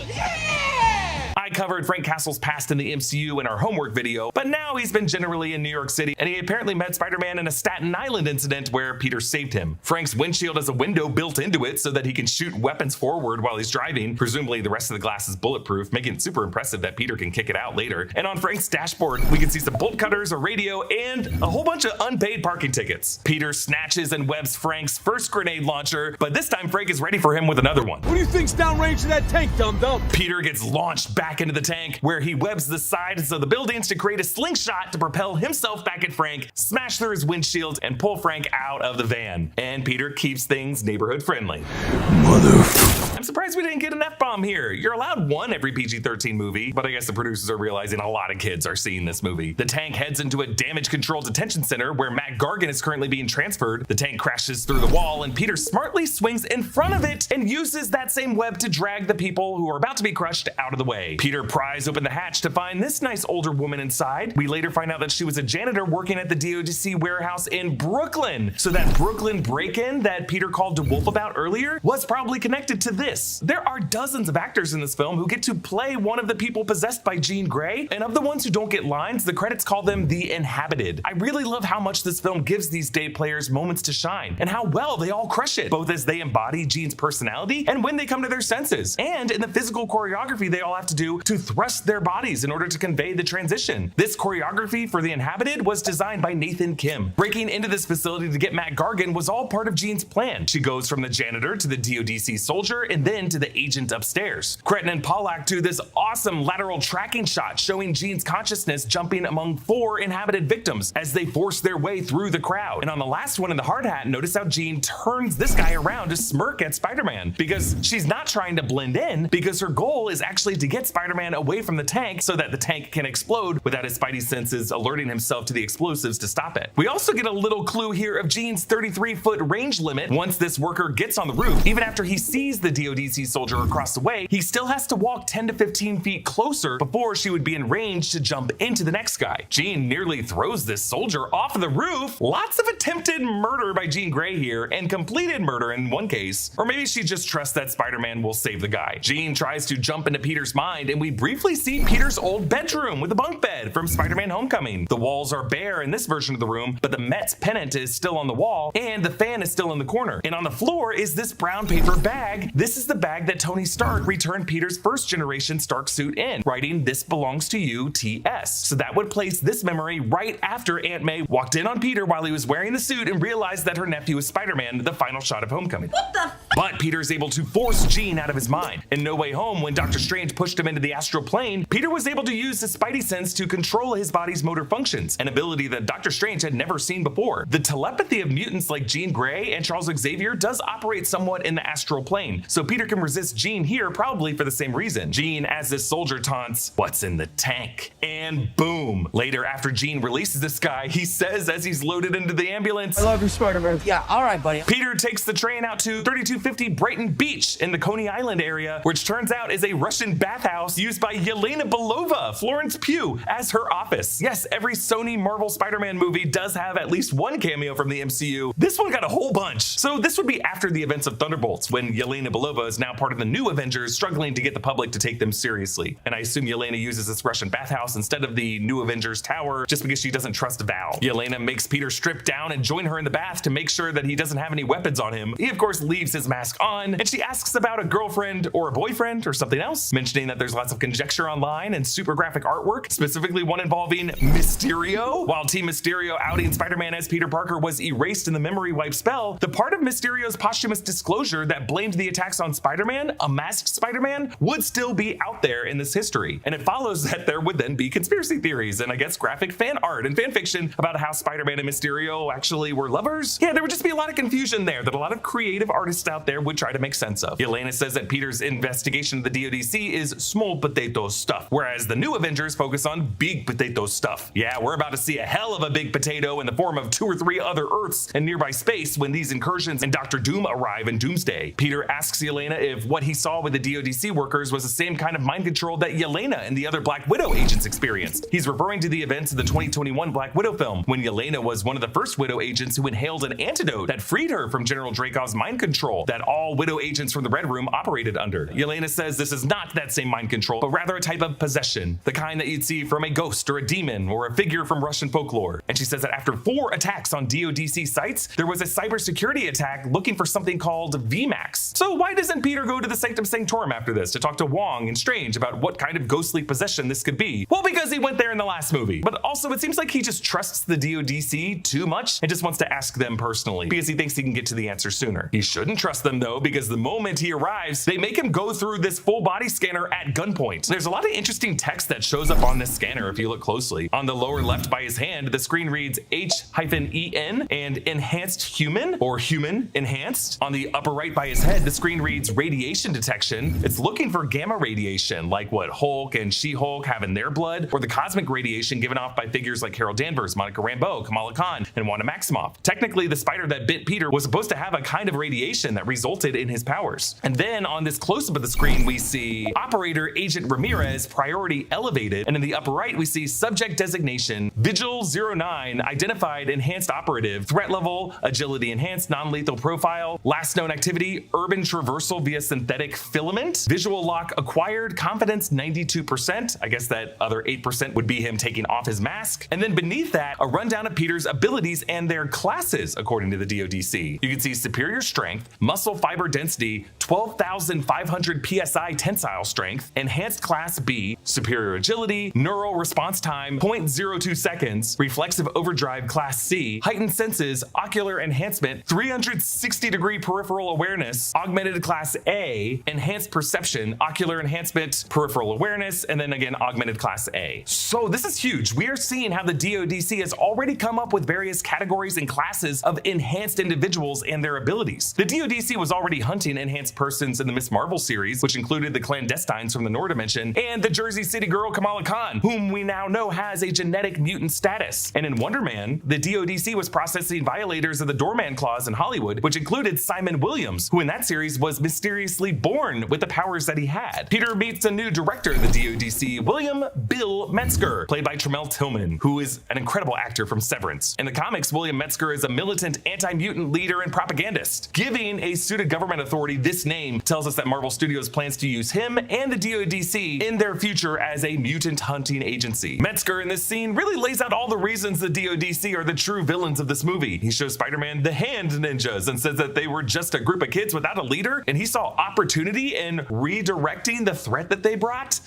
Yeah! covered Frank Castle's past in the MCU in our homework video, but now he's been generally in New York City, and he apparently met Spider-Man in a Staten Island incident where Peter saved him. Frank's windshield has a window built into it so that he can shoot weapons forward while he's driving. Presumably the rest of the glass is bulletproof, making it super impressive that Peter can kick it out later. And on Frank's dashboard, we can see some bolt cutters, a radio, and a whole bunch of unpaid parking tickets. Peter snatches and webs Frank's first grenade launcher, but this time Frank is ready for him with another one. What do you think's downrange of that tank, dum-dum? Peter gets launched back into the tank, where he webs the sides of the buildings to create a slingshot to propel himself back at Frank, smash through his windshield, and pull Frank out of the van. And Peter keeps things neighborhood friendly. I'm surprised we didn't get an F-bomb here. You're allowed one every PG-13 movie, but I guess the producers are realizing a lot of kids are seeing this movie. The tank heads into a damage control detention center where Matt Gargan is currently being transferred. The tank crashes through the wall, and Peter smartly swings in front of it and uses that same web to drag the people who are about to be crushed out of the way. Peter pries open the hatch to find this nice older woman inside. We later find out that she was a janitor working at the DODC warehouse in Brooklyn. So that Brooklyn break-in that Peter called DeWolf about earlier was probably connected to this. There are dozens of actors in this film who get to play one of the people possessed by Jean Grey, and of the ones who don't get lines, the credits call them the Inhabited. I really love how much this film gives these day players moments to shine, and how well they all crush it, both as they embody Jean's personality and when they come to their senses, and in the physical choreography they all have to do to thrust their bodies in order to convey the transition. This choreography for the Inhabited was designed by Nathan Kim. Breaking into this facility to get Matt Gargan was all part of Jean's plan. She goes from the janitor to the DODC soldier and then to the agent upstairs. Cretton and Pollack do this awesome lateral tracking shot showing Jean's consciousness jumping among 4 inhabited victims as they force their way through the crowd. And on the last one in the hard hat, notice how Jean turns this guy around to smirk at Spider-Man, because she's not trying to blend in, because her goal is actually to get Spider-Man away from the tank so that the tank can explode without his Spidey senses alerting himself to the explosives to stop it. We also get a little clue here of Jean's 33-foot range limit. Once this worker gets on the roof, even after he sees the DODC soldier across the way, he still has to walk 10 to 15 feet closer before she would be in range to jump into the next guy. Jean nearly throws this soldier off of the roof. Lots of attempted murder by Jean Grey here, and completed murder in one case. Or maybe she just trusts that Spider-Man will save the guy. Jean tries to jump into Peter's mind, and we briefly see Peter's old bedroom with a bunk bed from Spider-Man Homecoming. The walls are bare in this version of the room, but the Mets pennant is still on the wall, and the fan is still in the corner. And on the floor is this brown paper bag. This is the bag that Tony Stark returned Peter's first generation Stark suit in, writing "This belongs to you, TS." So that would place this memory right after Aunt May walked in on Peter while he was wearing the suit and realized that her nephew was Spider-Man, the final shot of Homecoming. What the But Peter is able to force Jean out of his mind. In No Way Home, when Doctor Strange pushed him into the astral plane, Peter was able to use his Spidey sense to control his body's motor functions, an ability that Doctor Strange had never seen before. The telepathy of mutants like Jean Grey and Charles Xavier does operate somewhat in the astral plane, so Peter can resist Jean here probably for the same reason. Jean, as this soldier, taunts, "What's in the tank?" And boom. Later, after Jean releases this guy, he says as he's loaded into the ambulance, I love you, Spider-Man. Yeah, all right, buddy. Peter takes the train out to 3250 Brighton Beach in the Coney Island area, which turns out is a Russian bathhouse used by Yelena Belova, Florence Pugh, as her office. Yes, every Sony Marvel Spider-Man movie does have at least one cameo from the MCU. This one got a whole bunch. So this would be after the events of Thunderbolts, when Yelena Belova is now part of the new Avengers, struggling to get the public to take them seriously. And I assume Yelena uses this Russian bathhouse instead of the new Avengers tower just because she doesn't trust Val. Yelena makes Peter strip down and join her in the bath to make sure that he doesn't have any weapons on him. He of course leaves his mask on, and she asks about a girlfriend or a boyfriend or something else, mentioning that there's lots of conjecture online and super graphic artwork, specifically one involving Mysterio. While Team Mysterio outing Spider-Man as Peter Parker was erased in the memory wipe spell, the part of Mysterio's posthumous disclosure that blamed the attacks on Spider-Man, a masked Spider-Man, would still be out there in this history. And it follows that there would then be conspiracy theories and I guess graphic fan art and fan fiction about how Spider-Man and Mysterio actually were lovers. Yeah, there would just be a lot of confusion there that a lot of creative artists out there would try to make sense of. Yelena says that Peter's investigation of the DODC is small potato stuff, whereas the new Avengers focus on big potato stuff. Yeah, we're about to see a hell of a big potato in the form of 2 or 3 other Earths in nearby space when these incursions and Doctor Doom arrive in Doomsday. Peter asks Yelena Yelena if what he saw with the DODC workers was the same kind of mind control that Yelena and the other Black Widow agents experienced. He's referring to the events of the 2021 Black Widow film, when Yelena was one of the first Widow agents who inhaled an antidote that freed her from General Dracov's mind control that all Widow agents from the Red Room operated under. Yelena says this is not that same mind control, but rather a type of possession, the kind that you'd see from a ghost or a demon or a figure from Russian folklore. And she says that after 4 attacks on DODC sites, there was a cybersecurity attack looking for something called VMAX. So why doesn't Peter go to the Sanctum Sanctorum after this to talk to Wong and Strange about what kind of ghostly possession this could be? Well, because he went there in the last movie. But also it seems like he just trusts the DODC too much and just wants to ask them personally because he thinks he can get to the answer sooner. He shouldn't trust them though, because the moment he arrives, they make him go through this full body scanner at gunpoint. There's a lot of interesting text that shows up on this scanner if you look closely. On the lower left by his hand, the screen reads H-EN and enhanced human or human enhanced. On the upper right by his head, the screen reads radiation detection. It's looking for gamma radiation, like what Hulk and She-Hulk have in their blood, or the cosmic radiation given off by figures like Carol Danvers, Monica Rambeau, Kamala Khan, and Wanda Maximoff. Technically, the spider that bit Peter was supposed to have a kind of radiation that resulted in his powers. And then on this close-up of the screen, we see Operator Agent Ramirez, priority elevated, and in the upper right, we see subject designation Vigil 09, identified enhanced operative, threat level, agility enhanced, non-lethal profile, last known activity, urban traversal via synthetic filament, visual lock acquired, confidence 92%. I guess that other 8% would be him taking off his mask. And then beneath that, a rundown of Peter's abilities and their classes, according to the DODC. You can see superior strength, muscle fiber density, 12,500 PSI tensile strength, enhanced class B, superior agility, neural response time 0.02 seconds, reflexive overdrive class C, heightened senses, ocular enhancement, 360-degree peripheral awareness, augmented class A, enhanced perception, ocular enhancement, peripheral awareness, and then again augmented class A. So this is huge. We are seeing how the DODC has already come up with various categories and classes of enhanced individuals and their abilities. The DODC was already hunting enhanced persons in the Ms. Marvel series, which included the clandestines from the Noor Dimension and the Jersey City girl Kamala Khan, whom we now know has a genetic mutant status. And in Wonder Man, the DODC was processing violators of the Doorman clause in Hollywood, which included Simon Williams, who in that series was mysteriously born with the powers that he had. Peter meets a new director of the DODC, William Bill Metzger, played by Trammel Tillman, who is an incredible actor from Severance. In the comics, William Metzger is a militant anti-mutant leader and propagandist. Giving a suited government authority this name tells us that Marvel Studios plans to use him and the DODC in their future as a mutant hunting agency. Metzger in this scene really lays out all the reasons the DODC are the true villains of this movie. He shows Spider-Man the hand ninjas and says that they were just a group of kids without a leader, and he saw opportunity in redirecting the threat that they brought.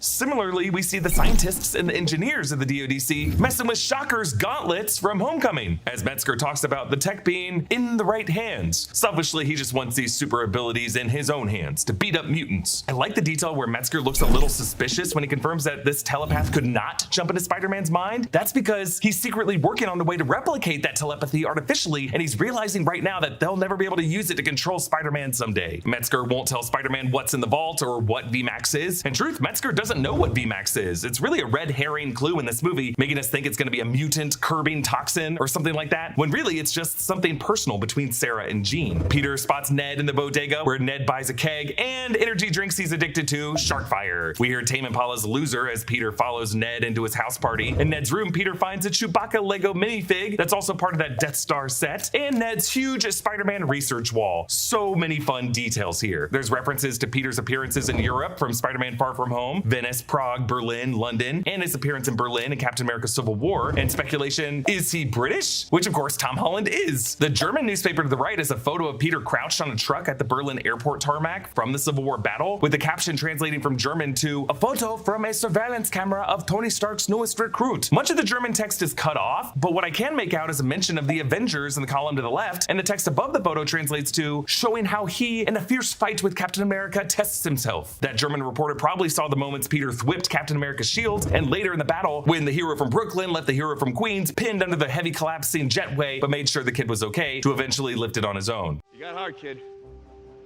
Similarly, we see the scientists and the engineers of the DODC messing with Shocker's gauntlets from Homecoming, as Metzger talks about the tech being in the right hands. Selfishly, he just wants these super abilities in his own hands to beat up mutants. I like the detail where Metzger looks a little suspicious when he confirms that this telepath could not jump into Spider-Man's mind. That's because he's secretly working on the way to replicate that telepathy artificially, and he's realizing right now that they'll never be able to use it to control Spider-Man someday. Metzger won't tell Spider-Man what's in the vault or what VMAX is. In truth, Metzger doesn't know what VMAX is. It's really a red herring clue in this movie, making us think it's going to be a mutant curbing toxin or something like that, when really it's just something personal between Sarah and Jean. Peter spots Ned in the bodega, where Ned buys a keg and energy drinks he's addicted to, Sharkfire. We hear Tame Impala's Loser as Peter follows Ned into his house party. In Ned's room, Peter finds a Chewbacca Lego minifig that's also part of that Death Star set, and Ned's huge Spider-Man research wall. So many fun details here. There's references to Peter's appearances in Europe from Spider-Man Far From Home, Venice, Prague, Berlin, London, and his appearance in Berlin in Captain America Civil War, and speculation, is he British? Which of course Tom Holland is. The German newspaper to the right is a photo of Peter crouched on a truck at the Berlin airport tarmac from the Civil War battle, with the caption translating from German to a photo from a surveillance camera of Tony Stark's newest recruit. Much of the German text is cut off, but what I can make out is a mention of the Avengers in the column to the left, and the text above the photo translates to showing how he, in a fierce fight with Captain America, tests himself. That German reporter probably saw the moments Peter whipped Captain America's shield, and later in the battle, when the hero from Brooklyn left the hero from Queens pinned under the heavy collapsing jetway, but made sure the kid was okay to eventually lift it on his own. You got hard, kid.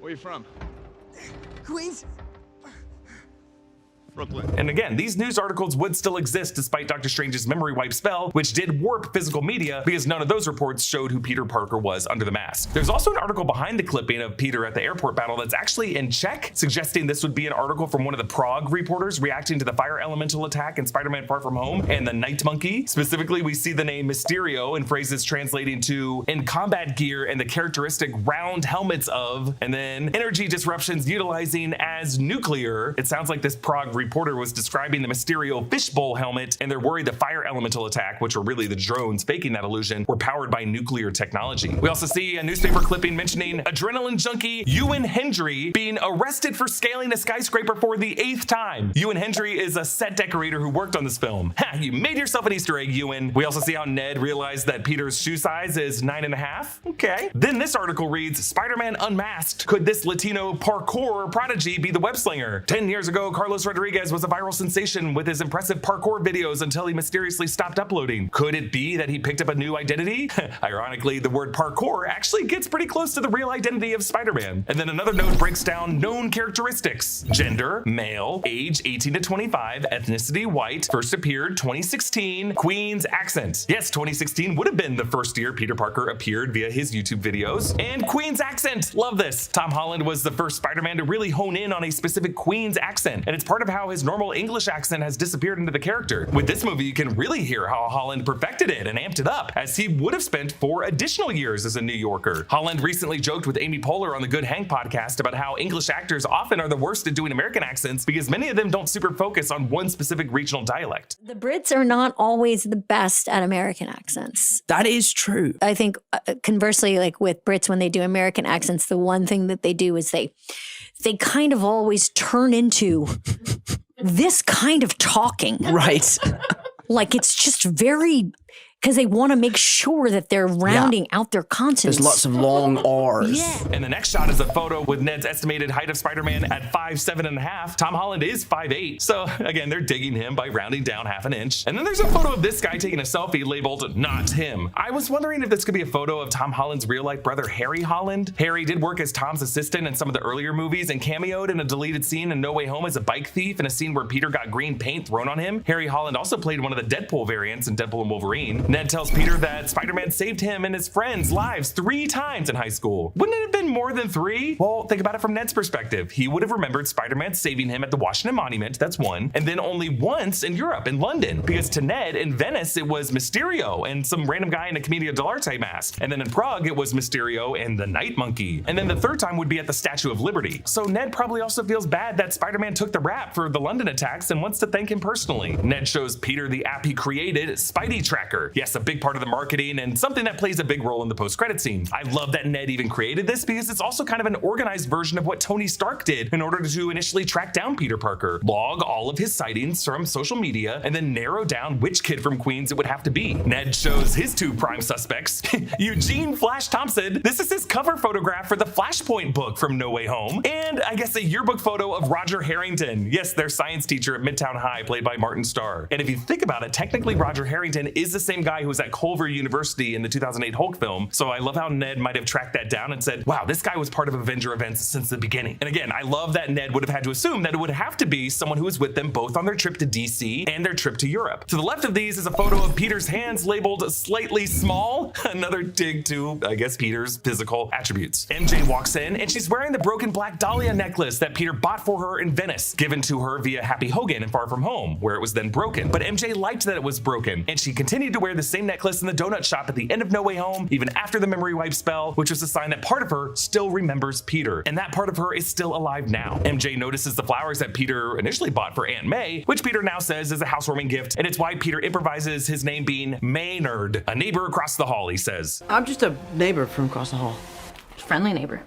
Where you from? Queens? Brooklyn. And again, these news articles would still exist despite Dr. Strange's memory wipe spell, which did warp physical media because none of those reports showed who Peter Parker was under the mask. There's also an article behind the clipping of Peter at the airport battle that's actually in Czech, suggesting this would be an article from one of the Prague reporters reacting to the fire elemental attack in Spider-Man Far From Home and the Night Monkey. Specifically, we see the name Mysterio in phrases translating to in combat gear and the characteristic round helmets of, and then energy disruptions utilizing as nuclear. It sounds like this Prague reporter was describing the Mysterio fishbowl helmet, and they're worried the fire elemental attack, which were really the drones faking that illusion, were powered by nuclear technology. We also see a newspaper clipping mentioning adrenaline junkie Ewan Hendry being arrested for scaling a skyscraper for the 8th time. Ewan Hendry is a set decorator who worked on this film. Ha, you made yourself an Easter egg, Ewan. We also see how Ned realized that Peter's shoe size is 9.5. Okay. Then this article reads, Spider-Man unmasked. Could this Latino parkour prodigy be the web slinger? 10 years ago, Carlos Rodriguez was a viral sensation with his impressive parkour videos until he mysteriously stopped uploading. Could it be that he picked up a new identity? Ironically, the word parkour actually gets pretty close to the real identity of Spider-Man. And then another note breaks down known characteristics. Gender, male, age 18 to 25, ethnicity white, first appeared 2016, Queen's accent. Yes, 2016 would have been the first year Peter Parker appeared via his YouTube videos. And Queen's accent, love this. Tom Holland was the first Spider-Man to really hone in on a specific Queen's accent, and it's part of how his normal English accent has disappeared into the character. With this movie, you can really hear how Holland perfected it and amped it up, as he would have spent 4 additional years as a New Yorker. Holland recently joked with Amy Poehler on the Good Hang podcast about how English actors often are the worst at doing American accents because many of them don't super focus on one specific regional dialect. The Brits are not always the best at American accents. That is true. I think conversely, like with Brits, when they do American accents, the one thing that they do is they kind of always turn into this kind of talking. Right. Like it's just very, because they want to make sure that they're rounding out their consonants. There's lots of long R's. Yeah. And the next shot is a photo with Ned's estimated height of Spider-Man at 5'7.5". Tom Holland is 5'8". So again, they're digging him by rounding down half an inch. And then there's a photo of this guy taking a selfie labeled "not him". I was wondering if this could be a photo of Tom Holland's real life brother, Harry Holland. Harry did work as Tom's assistant in some of the earlier movies and cameoed in a deleted scene in No Way Home as a bike thief in a scene where Peter got green paint thrown on him. Harry Holland also played one of the Deadpool variants in Deadpool and Wolverine. Ned tells Peter that Spider-Man saved him and his friends' lives 3 times in high school. Wouldn't it have been more than 3? Well, think about it from Ned's perspective. He would have remembered Spider-Man saving him at the Washington Monument, that's 1, and then only once in Europe, in London, because to Ned, in Venice, it was Mysterio and some random guy in a Commedia dell'arte mask. And then in Prague, it was Mysterio and the Night Monkey. And then the 3rd time would be at the Statue of Liberty. So Ned probably also feels bad that Spider-Man took the rap for the London attacks and wants to thank him personally. Ned shows Peter the app he created, Spidey Tracker. Yes, a big part of the marketing and something that plays a big role in the post-credit scene. I love that Ned even created this because it's also kind of an organized version of what Tony Stark did in order to initially track down Peter Parker, log all of his sightings from social media, and then narrow down which kid from Queens it would have to be. Ned shows his 2 prime suspects, Eugene Flash Thompson. This is his cover photograph for the Flashpoint book from No Way Home, and I guess a yearbook photo of Roger Harrington. Yes, their science teacher at Midtown High, played by Martin Starr. And if you think about it, technically Roger Harrington is the same guy who was at Culver University in the 2008 Hulk film, so I love how Ned might have tracked that down and said, wow, this guy was part of Avenger events since the beginning. And again, I love that Ned would have had to assume that it would have to be someone who was with them both on their trip to DC and their trip to Europe. To the left of these is a photo of Peter's hands labeled slightly small, another dig to, I guess, Peter's physical attributes. MJ walks in and she's wearing the broken Black Dahlia necklace that Peter bought for her in Venice, given to her via Happy Hogan in Far From Home, where it was then broken. But MJ liked that it was broken, and she continued to wear the same necklace in the donut shop at the end of No Way Home, even after the memory wipe spell, which was a sign that part of her still remembers Peter, and that part of her is still alive now. MJ notices the flowers that Peter initially bought for Aunt May, which Peter now says is a housewarming gift, and it's why Peter improvises his name being Maynard, a neighbor across the hall, he says. I'm just a neighbor from across the hall. Friendly neighbor.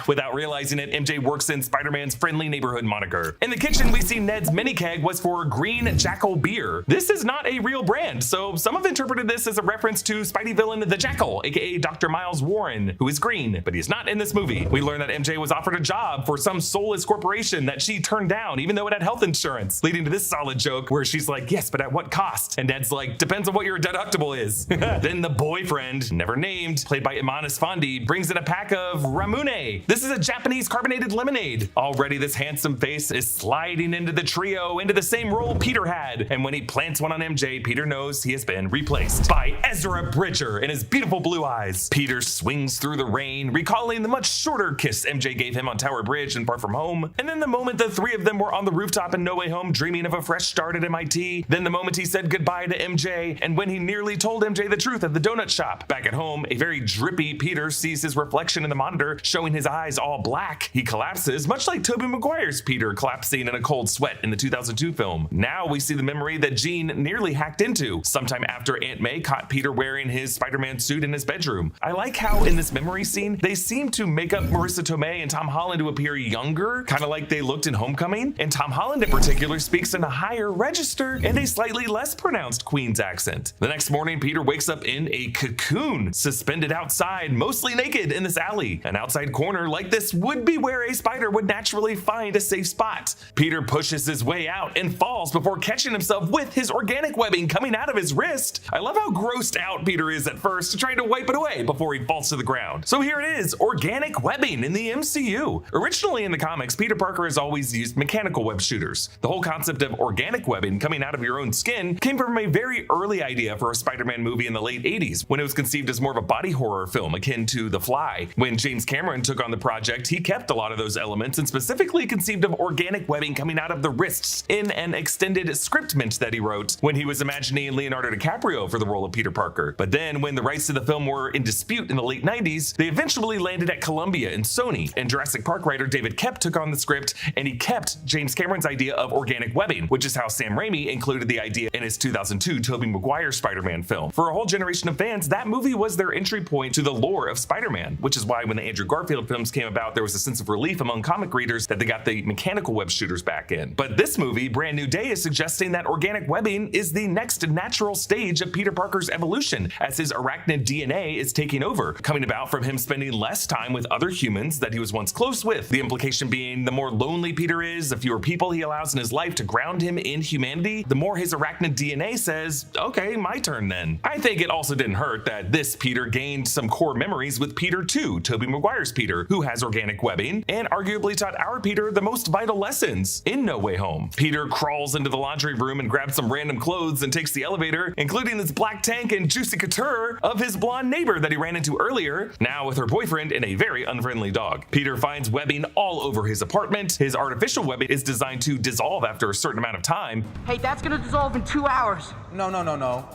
Without realizing it, MJ works in Spider-Man's friendly neighborhood moniker. In the kitchen, we see Ned's mini keg was for Green Jackal beer. This is not a real brand, so some have interpreted this as a reference to Spidey villain the Jackal, aka Dr. Miles Warren, who is green, but he's not in this movie. We learn that MJ was offered a job for some soulless corporation that she turned down, even though it had health insurance, leading to this solid joke where she's like, yes, but at what cost? And Ned's like, depends on what your deductible is. Then the boyfriend, never named, played by Iman Esfandi, brings in a pack of Ramu Masamune. This is a Japanese carbonated lemonade. Already this handsome face is sliding into the trio into the same role Peter had. And when he plants one on MJ, Peter knows he has been replaced by Ezra Bridger and his beautiful blue eyes. Peter swings through the rain, recalling the much shorter kiss MJ gave him on Tower Bridge and Far From Home. And then the moment the three of them were on the rooftop in No Way Home dreaming of a fresh start at MIT. Then the moment he said goodbye to MJ, and when he nearly told MJ the truth at the donut shop. Back at home, a very drippy Peter sees his reflection in the monitor, showing his eyes all black. He collapses, much like Tobey Maguire's Peter collapsing in a cold sweat in the 2002 film. Now we see the memory that Jean nearly hacked into, sometime after Aunt May caught Peter wearing his Spider-Man suit in his bedroom. I like how in this memory scene, they seem to make up Marissa Tomei and Tom Holland to appear younger, kind of like they looked in Homecoming. And Tom Holland in particular speaks in a higher register and a slightly less pronounced Queen's accent. The next morning, Peter wakes up in a cocoon, suspended outside, mostly naked in this alley. An outside corner like this would be where a spider would naturally find a safe spot. Peter pushes his way out and falls before catching himself with his organic webbing coming out of his wrist. I love how grossed out Peter is at first, trying to wipe it away before he falls to the ground. So here it is, organic webbing in the MCU. Originally in the comics, Peter Parker has always used mechanical web shooters. The whole concept of organic webbing coming out of your own skin came from a very early idea for a Spider-Man movie in the late 80s, when it was conceived as more of a body horror film akin to The Fly. When James Cameron took on the project, he kept a lot of those elements and specifically conceived of organic webbing coming out of the wrists in an extended script mint that he wrote when he was imagining Leonardo DiCaprio for the role of Peter Parker. But then when the rights to the film were in dispute in the late 90s, they eventually landed at Columbia and Sony, and Jurassic Park writer David Koepp took on the script, and he kept James Cameron's idea of organic webbing, which is how Sam Raimi included the idea in his 2002 Tobey Maguire Spider-Man film. For a whole generation of fans, that movie was their entry point to the lore of Spider-Man, which is why when the Andrew Garfield films came about, there was a sense of relief among comic readers that they got the mechanical web shooters back in. But this movie, Brand New Day, is suggesting that organic webbing is the next natural stage of Peter Parker's evolution, as his arachnid DNA is taking over, coming about from him spending less time with other humans that he was once close with. The implication being the more lonely Peter is, the fewer people he allows in his life to ground him in humanity, the more his arachnid DNA says, okay, my turn then. I think it also didn't hurt that this Peter gained some core memories with Peter 2, Tobey Maguire's Peter, who has organic webbing, and arguably taught our Peter the most vital lessons in No Way Home. Peter crawls into the laundry room and grabs some random clothes and takes the elevator, including this black tank and juicy couture of his blonde neighbor that he ran into earlier, now with her boyfriend and a very unfriendly dog. Peter finds webbing all over his apartment. His artificial webbing is designed to dissolve after a certain amount of time. Hey, that's gonna dissolve in 2 hours. No.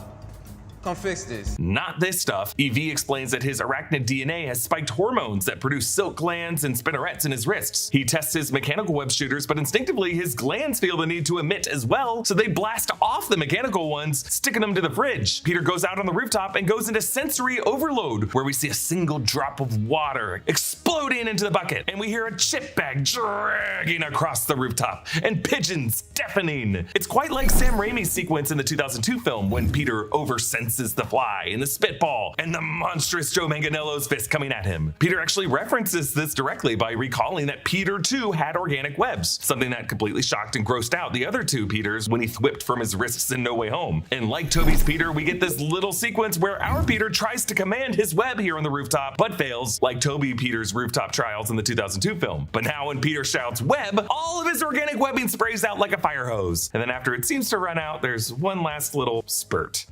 Come fix this. Not this stuff. EV explains that his arachnid DNA has spiked hormones that produce silk glands and spinnerets in his wrists. He tests his mechanical web shooters, but instinctively his glands feel the need to emit as well, so they blast off the mechanical ones, sticking them to the fridge. Peter goes out on the rooftop and goes into sensory overload, where we see a single drop of water exploding into the bucket, and we hear a chip bag dragging across the rooftop, and pigeons deafening. It's quite like Sam Raimi's sequence in the 2002 film when Peter oversenses the fly and the spitball and the monstrous Joe Manganiello's fist coming at him. Peter actually references this directly by recalling that Peter too had organic webs, something that completely shocked and grossed out the other two Peters when he whipped from his wrists in No Way Home. And like Tobey's Peter, we get this little sequence where our Peter tries to command his web here on the rooftop, but fails, like Tobey Peter's rooftop trials in the 2002 film. But now when Peter shouts web, all of his organic webbing sprays out like a fire hose. And then after it seems to run out, there's one last little spurt.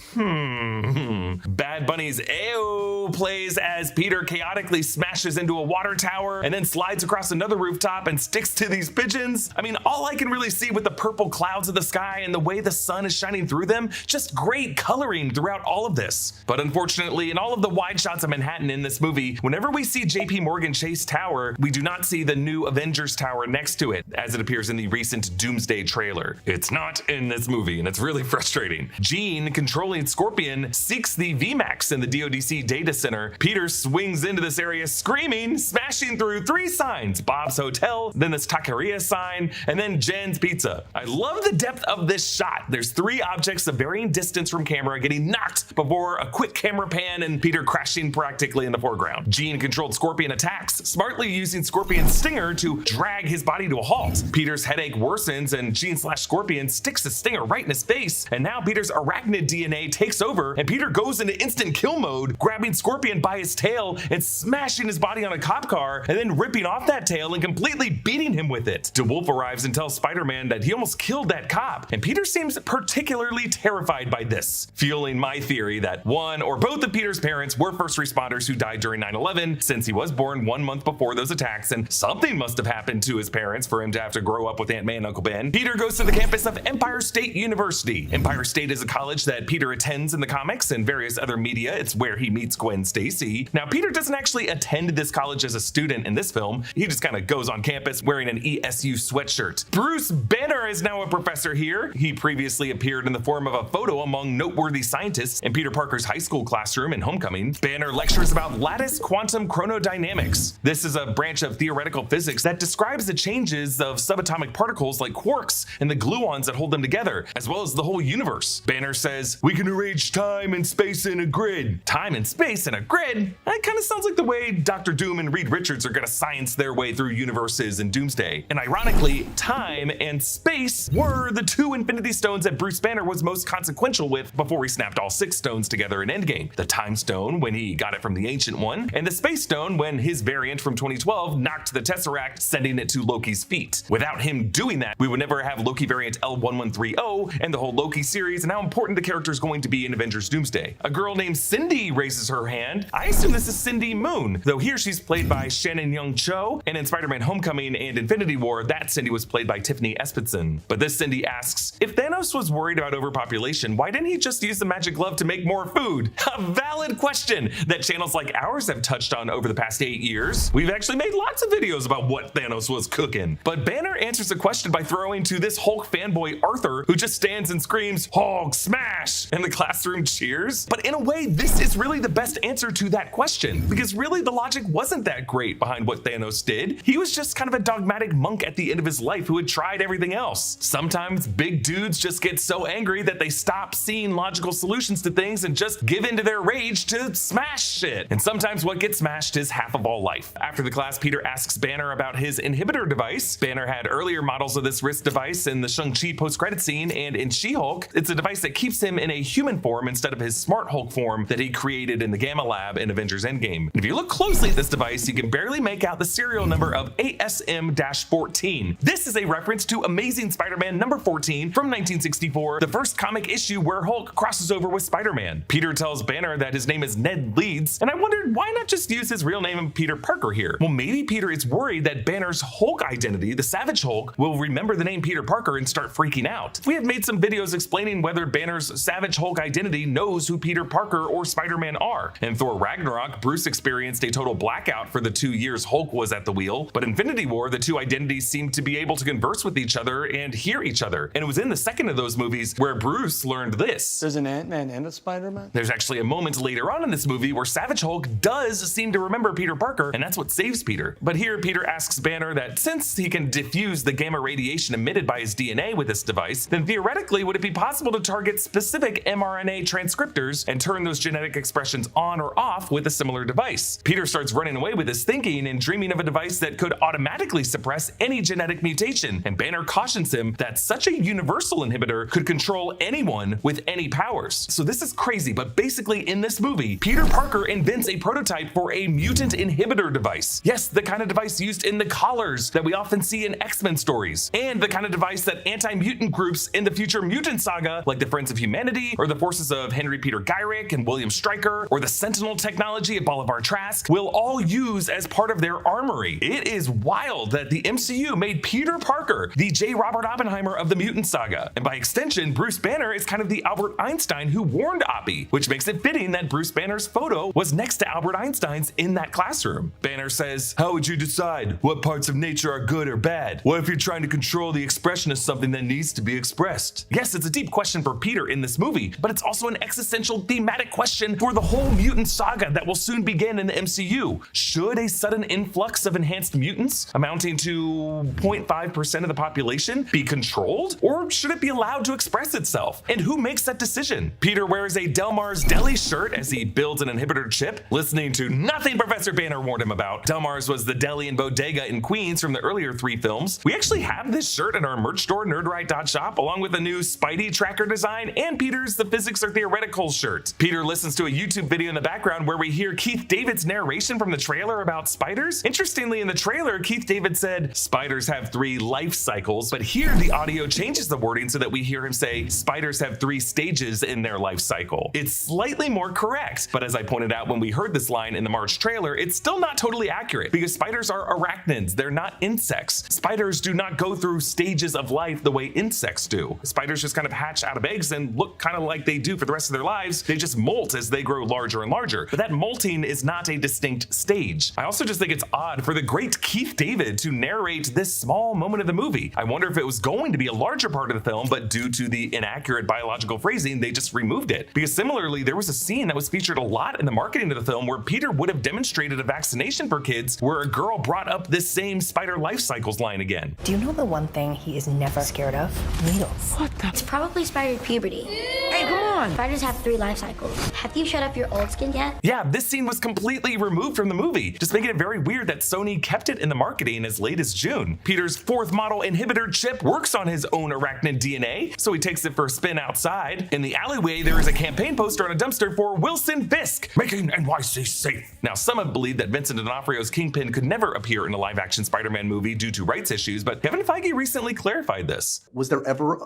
Bad Bunny's Ayo plays as Peter chaotically smashes into a water tower and then slides across another rooftop and sticks to these pigeons. I mean, all I can really see with the purple clouds of the sky and the way the sun is shining through them, just great coloring throughout all of this. But unfortunately, in all of the wide shots of Manhattan in this movie, whenever we see JP Morgan Chase Tower, we do not see the new Avengers Tower next to it, as it appears in the recent Doomsday trailer. It's not in this movie, and it's really frustrating. Jean, controlling Scorpion, seeks the VMAX in the DODC data center. Peter swings into this area screaming, smashing through 3 signs: Bob's Hotel, then this taqueria sign, and then Jen's Pizza. I love the depth of this shot. There's 3 objects of varying distance from camera getting knocked before a quick camera pan and Peter crashing practically in the foreground. Jean-controlled Scorpion attacks, smartly using Scorpion's stinger to drag his body to a halt. Peter's headache worsens and Jean/Scorpion sticks the stinger right in his face, and now Peter's arachnid DNA takes over her, and Peter goes into instant kill mode, grabbing Scorpion by his tail and smashing his body on a cop car, and then ripping off that tail and completely beating him with it. DeWolf arrives and tells Spider-Man that he almost killed that cop, and Peter seems particularly terrified by this, fueling my theory that one or both of Peter's parents were first responders who died during 9/11, since he was born 1 month before those attacks, and something must have happened to his parents for him to have to grow up with Aunt May and Uncle Ben. Peter goes to the campus of Empire State University. Empire State is a college that Peter attends in the comics and various other media. It's where he meets Gwen Stacy. Now, Peter doesn't actually attend this college as a student in this film. He just kind of goes on campus wearing an ESU sweatshirt. Bruce Banner is now a professor here. He previously appeared in the form of a photo among noteworthy scientists in Peter Parker's high school classroom in Homecoming. Banner lectures about lattice quantum chronodynamics. This is a branch of theoretical physics that describes the changes of subatomic particles like quarks and the gluons that hold them together, as well as the whole universe. Banner says, "We can arrange time and space in a grid." Time and space in a grid? That kind of sounds like the way Dr. Doom and Reed Richards are gonna science their way through universes in Doomsday. And ironically, time and space were the two Infinity Stones that Bruce Banner was most consequential with before he snapped all 6 stones together in Endgame. The Time Stone when he got it from the Ancient One, and the Space Stone when his variant from 2012 knocked the Tesseract, sending it to Loki's feet. Without him doing that, we would never have Loki variant L1130 and the whole Loki series and how important the character is going to be in Avengers Doomsday. A girl named Cindy raises her hand. I assume this is Cindy Moon, though here she's played by Shannon Young Cho, and in Spider-Man Homecoming and Infinity War, that Cindy was played by Tiffany Espenson. But this Cindy asks, if Thanos was worried about overpopulation, why didn't he just use the magic glove to make more food? A valid question that channels like ours have touched on over the past 8 years. We've actually made lots of videos about what Thanos was cooking. But Banner answers the question by throwing to this Hulk fanboy Arthur, who just stands and screams, "Hulk smash!" and the classroom cheers. But in a way, this is really the best answer to that question, because really the logic wasn't that great behind what Thanos did. He was just kind of a dogmatic monk at the end of his life who had tried everything else. Sometimes big dudes just get so angry that they stop seeing logical solutions to things and just give in to their rage to smash shit. And sometimes what gets smashed is half of all life. After the class, Peter asks Banner about his inhibitor device. Banner had earlier models of this wrist device in the Shang-Chi post-credit scene, and in She-Hulk, it's a device that keeps him in a human form instead of his smart Hulk form that he created in the Gamma Lab in Avengers Endgame. And if you look closely at this device, you can barely make out the serial number of ASM-14. This is a reference to Amazing Spider-Man number 14 from 1964, the first comic issue where Hulk crosses over with Spider-Man. Peter tells Banner that his name is Ned Leeds, and I wondered why not just use his real name of Peter Parker here? Well, maybe Peter is worried that Banner's Hulk identity, the Savage Hulk, will remember the name Peter Parker and start freaking out. We have made some videos explaining whether Banner's Savage Hulk identity knows who Peter Parker or Spider-Man are. In Thor Ragnarok, Bruce experienced a total blackout for the 2 years Hulk was at the wheel, but in Infinity War, the two identities seemed to be able to converse with each other and hear each other. And it was in the second of those movies where Bruce learned this. There's an Ant-Man and a Spider-Man? There's actually a moment later on in this movie where Savage Hulk does seem to remember Peter Parker, and that's what saves Peter. But here, Peter asks Banner that since he can diffuse the gamma radiation emitted by his DNA with this device, then theoretically, would it be possible to target specific mRNA transcriptors and turn those genetic expressions on or off with a similar device? Peter starts running away with his thinking and dreaming of a device that could automatically suppress any genetic mutation, and Banner cautions him that such a universal inhibitor could control anyone with any powers. So this is crazy, but basically in this movie, Peter Parker invents a prototype for a mutant inhibitor device. Yes, the kind of device used in the collars that we often see in X-Men stories, and the kind of device that anti-mutant groups in the future Mutant Saga, like the Friends of Humanity, or the forces of Henry Peter Gyrick and William Stryker, or the Sentinel technology of Bolivar Trask, will all use as part of their armory. It is wild that the MCU made Peter Parker the J. Robert Oppenheimer of the Mutant Saga, and by extension, Bruce Banner is kind of the Albert Einstein who warned Oppie, which makes it fitting that Bruce Banner's photo was next to Albert Einstein's in that classroom. Banner says, "How would you decide what parts of nature are good or bad? What if you're trying to control the expression of something that needs to be expressed?" Yes, it's a deep question for Peter in this movie, but it's also an existential thematic question for the whole mutant saga that will soon begin in the MCU. Should a sudden influx of enhanced mutants, amounting to 0.5% of the population, be controlled? Or should it be allowed to express itself? And who makes that decision? Peter wears a Del Mar's Deli shirt start as he builds an inhibitor chip, listening to nothing Professor Banner warned him about. Delmar's was the deli and bodega in Queens from the earlier 3 films. We actually have this shirt in our merch store, nerdright.shop, along with a new Spidey Tracker design and Peter's The Physics Are Theoretical shirt. Peter listens to a YouTube video in the background where we hear Keith David's narration from the trailer about spiders. Interestingly, in the trailer, Keith David said, "Spiders have 3 life cycles," but here the audio changes the wording so that we hear him say, "Spiders have 3 stages in their life cycle." It's slightly more correct, but as I pointed out when we heard this line in the March trailer, it's still not totally accurate because spiders are arachnids, they're not insects. Spiders do not go through stages of life the way insects do. Spiders just kind of hatch out of eggs and look kind of like they do for the rest of their lives. They just molt as they grow larger and larger, but that molting is not a distinct stage. I also just think it's odd for the great Keith David to narrate this small moment of the movie. I wonder if it was going to be a larger part of the film, but due to the inaccurate biological phrasing, they just removed it. Because similarly, there was a scene that was featured a lot in the marketing of the film where Peter would have demonstrated a vaccination for kids where a girl brought up this same spider life cycles line again. Do you know the one thing he is never scared of? Needles. What the? It's probably spider puberty. Hey, come on! Spiders have 3 life cycles. Have you shut up your old skin yet? Yeah, this scene was completely removed from the movie, just making it very weird that Sony kept it in the marketing as late as June. Peter's 4th model inhibitor chip works on his own arachnid DNA, so he takes it for a spin outside. In the alleyway, there is a campaign poster on a dumpster for Wilson Fisk, making NYC safe. Now, some have believed that Vincent D'Onofrio's Kingpin could never appear in a live-action Spider-Man movie due to rights issues, but Kevin Feige recently clarified this.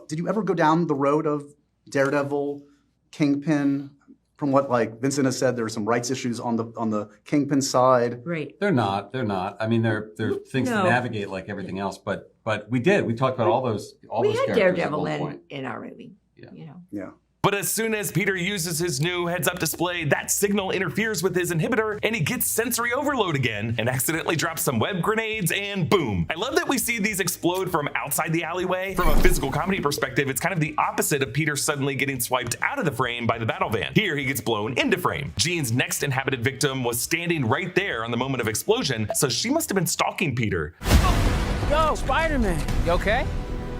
Did you ever go down the road of Daredevil, Kingpin? From what Vincent has said, there are some rights issues on the Kingpin side. Right. They're not. I mean, they're things to navigate like everything else. But we talked about all those characters. We had Daredevil in our movie. Yeah. You know. Yeah. But as soon as Peter uses his new heads-up display, that signal interferes with his inhibitor and he gets sensory overload again and accidentally drops some web grenades and boom. I love that we see these explode from outside the alleyway. From a physical comedy perspective, it's kind of the opposite of Peter suddenly getting swiped out of the frame by the battle van. Here he gets blown into frame. Jean's next inhabited victim was standing right there on the moment of explosion, so she must have been stalking Peter. Yo, Spider-Man, you okay?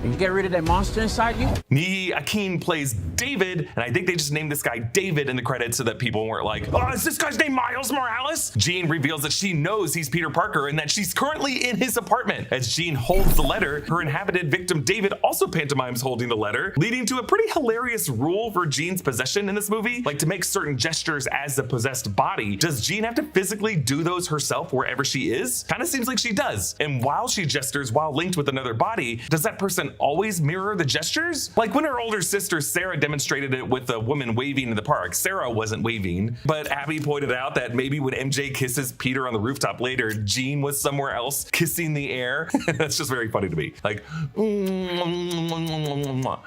You get rid of that monster inside you? Nii Akin plays David, and I think they just named this guy David in the credits so that people weren't like, "Oh, is this guy's name Miles Morales?" Jean reveals that she knows he's Peter Parker and that she's currently in his apartment. As Jean holds the letter, her inhabited victim David also pantomimes holding the letter, leading to a pretty hilarious rule for Jean's possession in this movie. Like, to make certain gestures as the possessed body, does Jean have to physically do those herself wherever she is? Kind of seems like she does. And while she gestures while linked with another body, does that person always mirror the gestures? Like when her older sister Sarah demonstrated it with a woman waving in the park. Sarah wasn't waving, but Abby pointed out that maybe when MJ kisses Peter on the rooftop later, Jean was somewhere else kissing the air. That's just very funny to me. Like,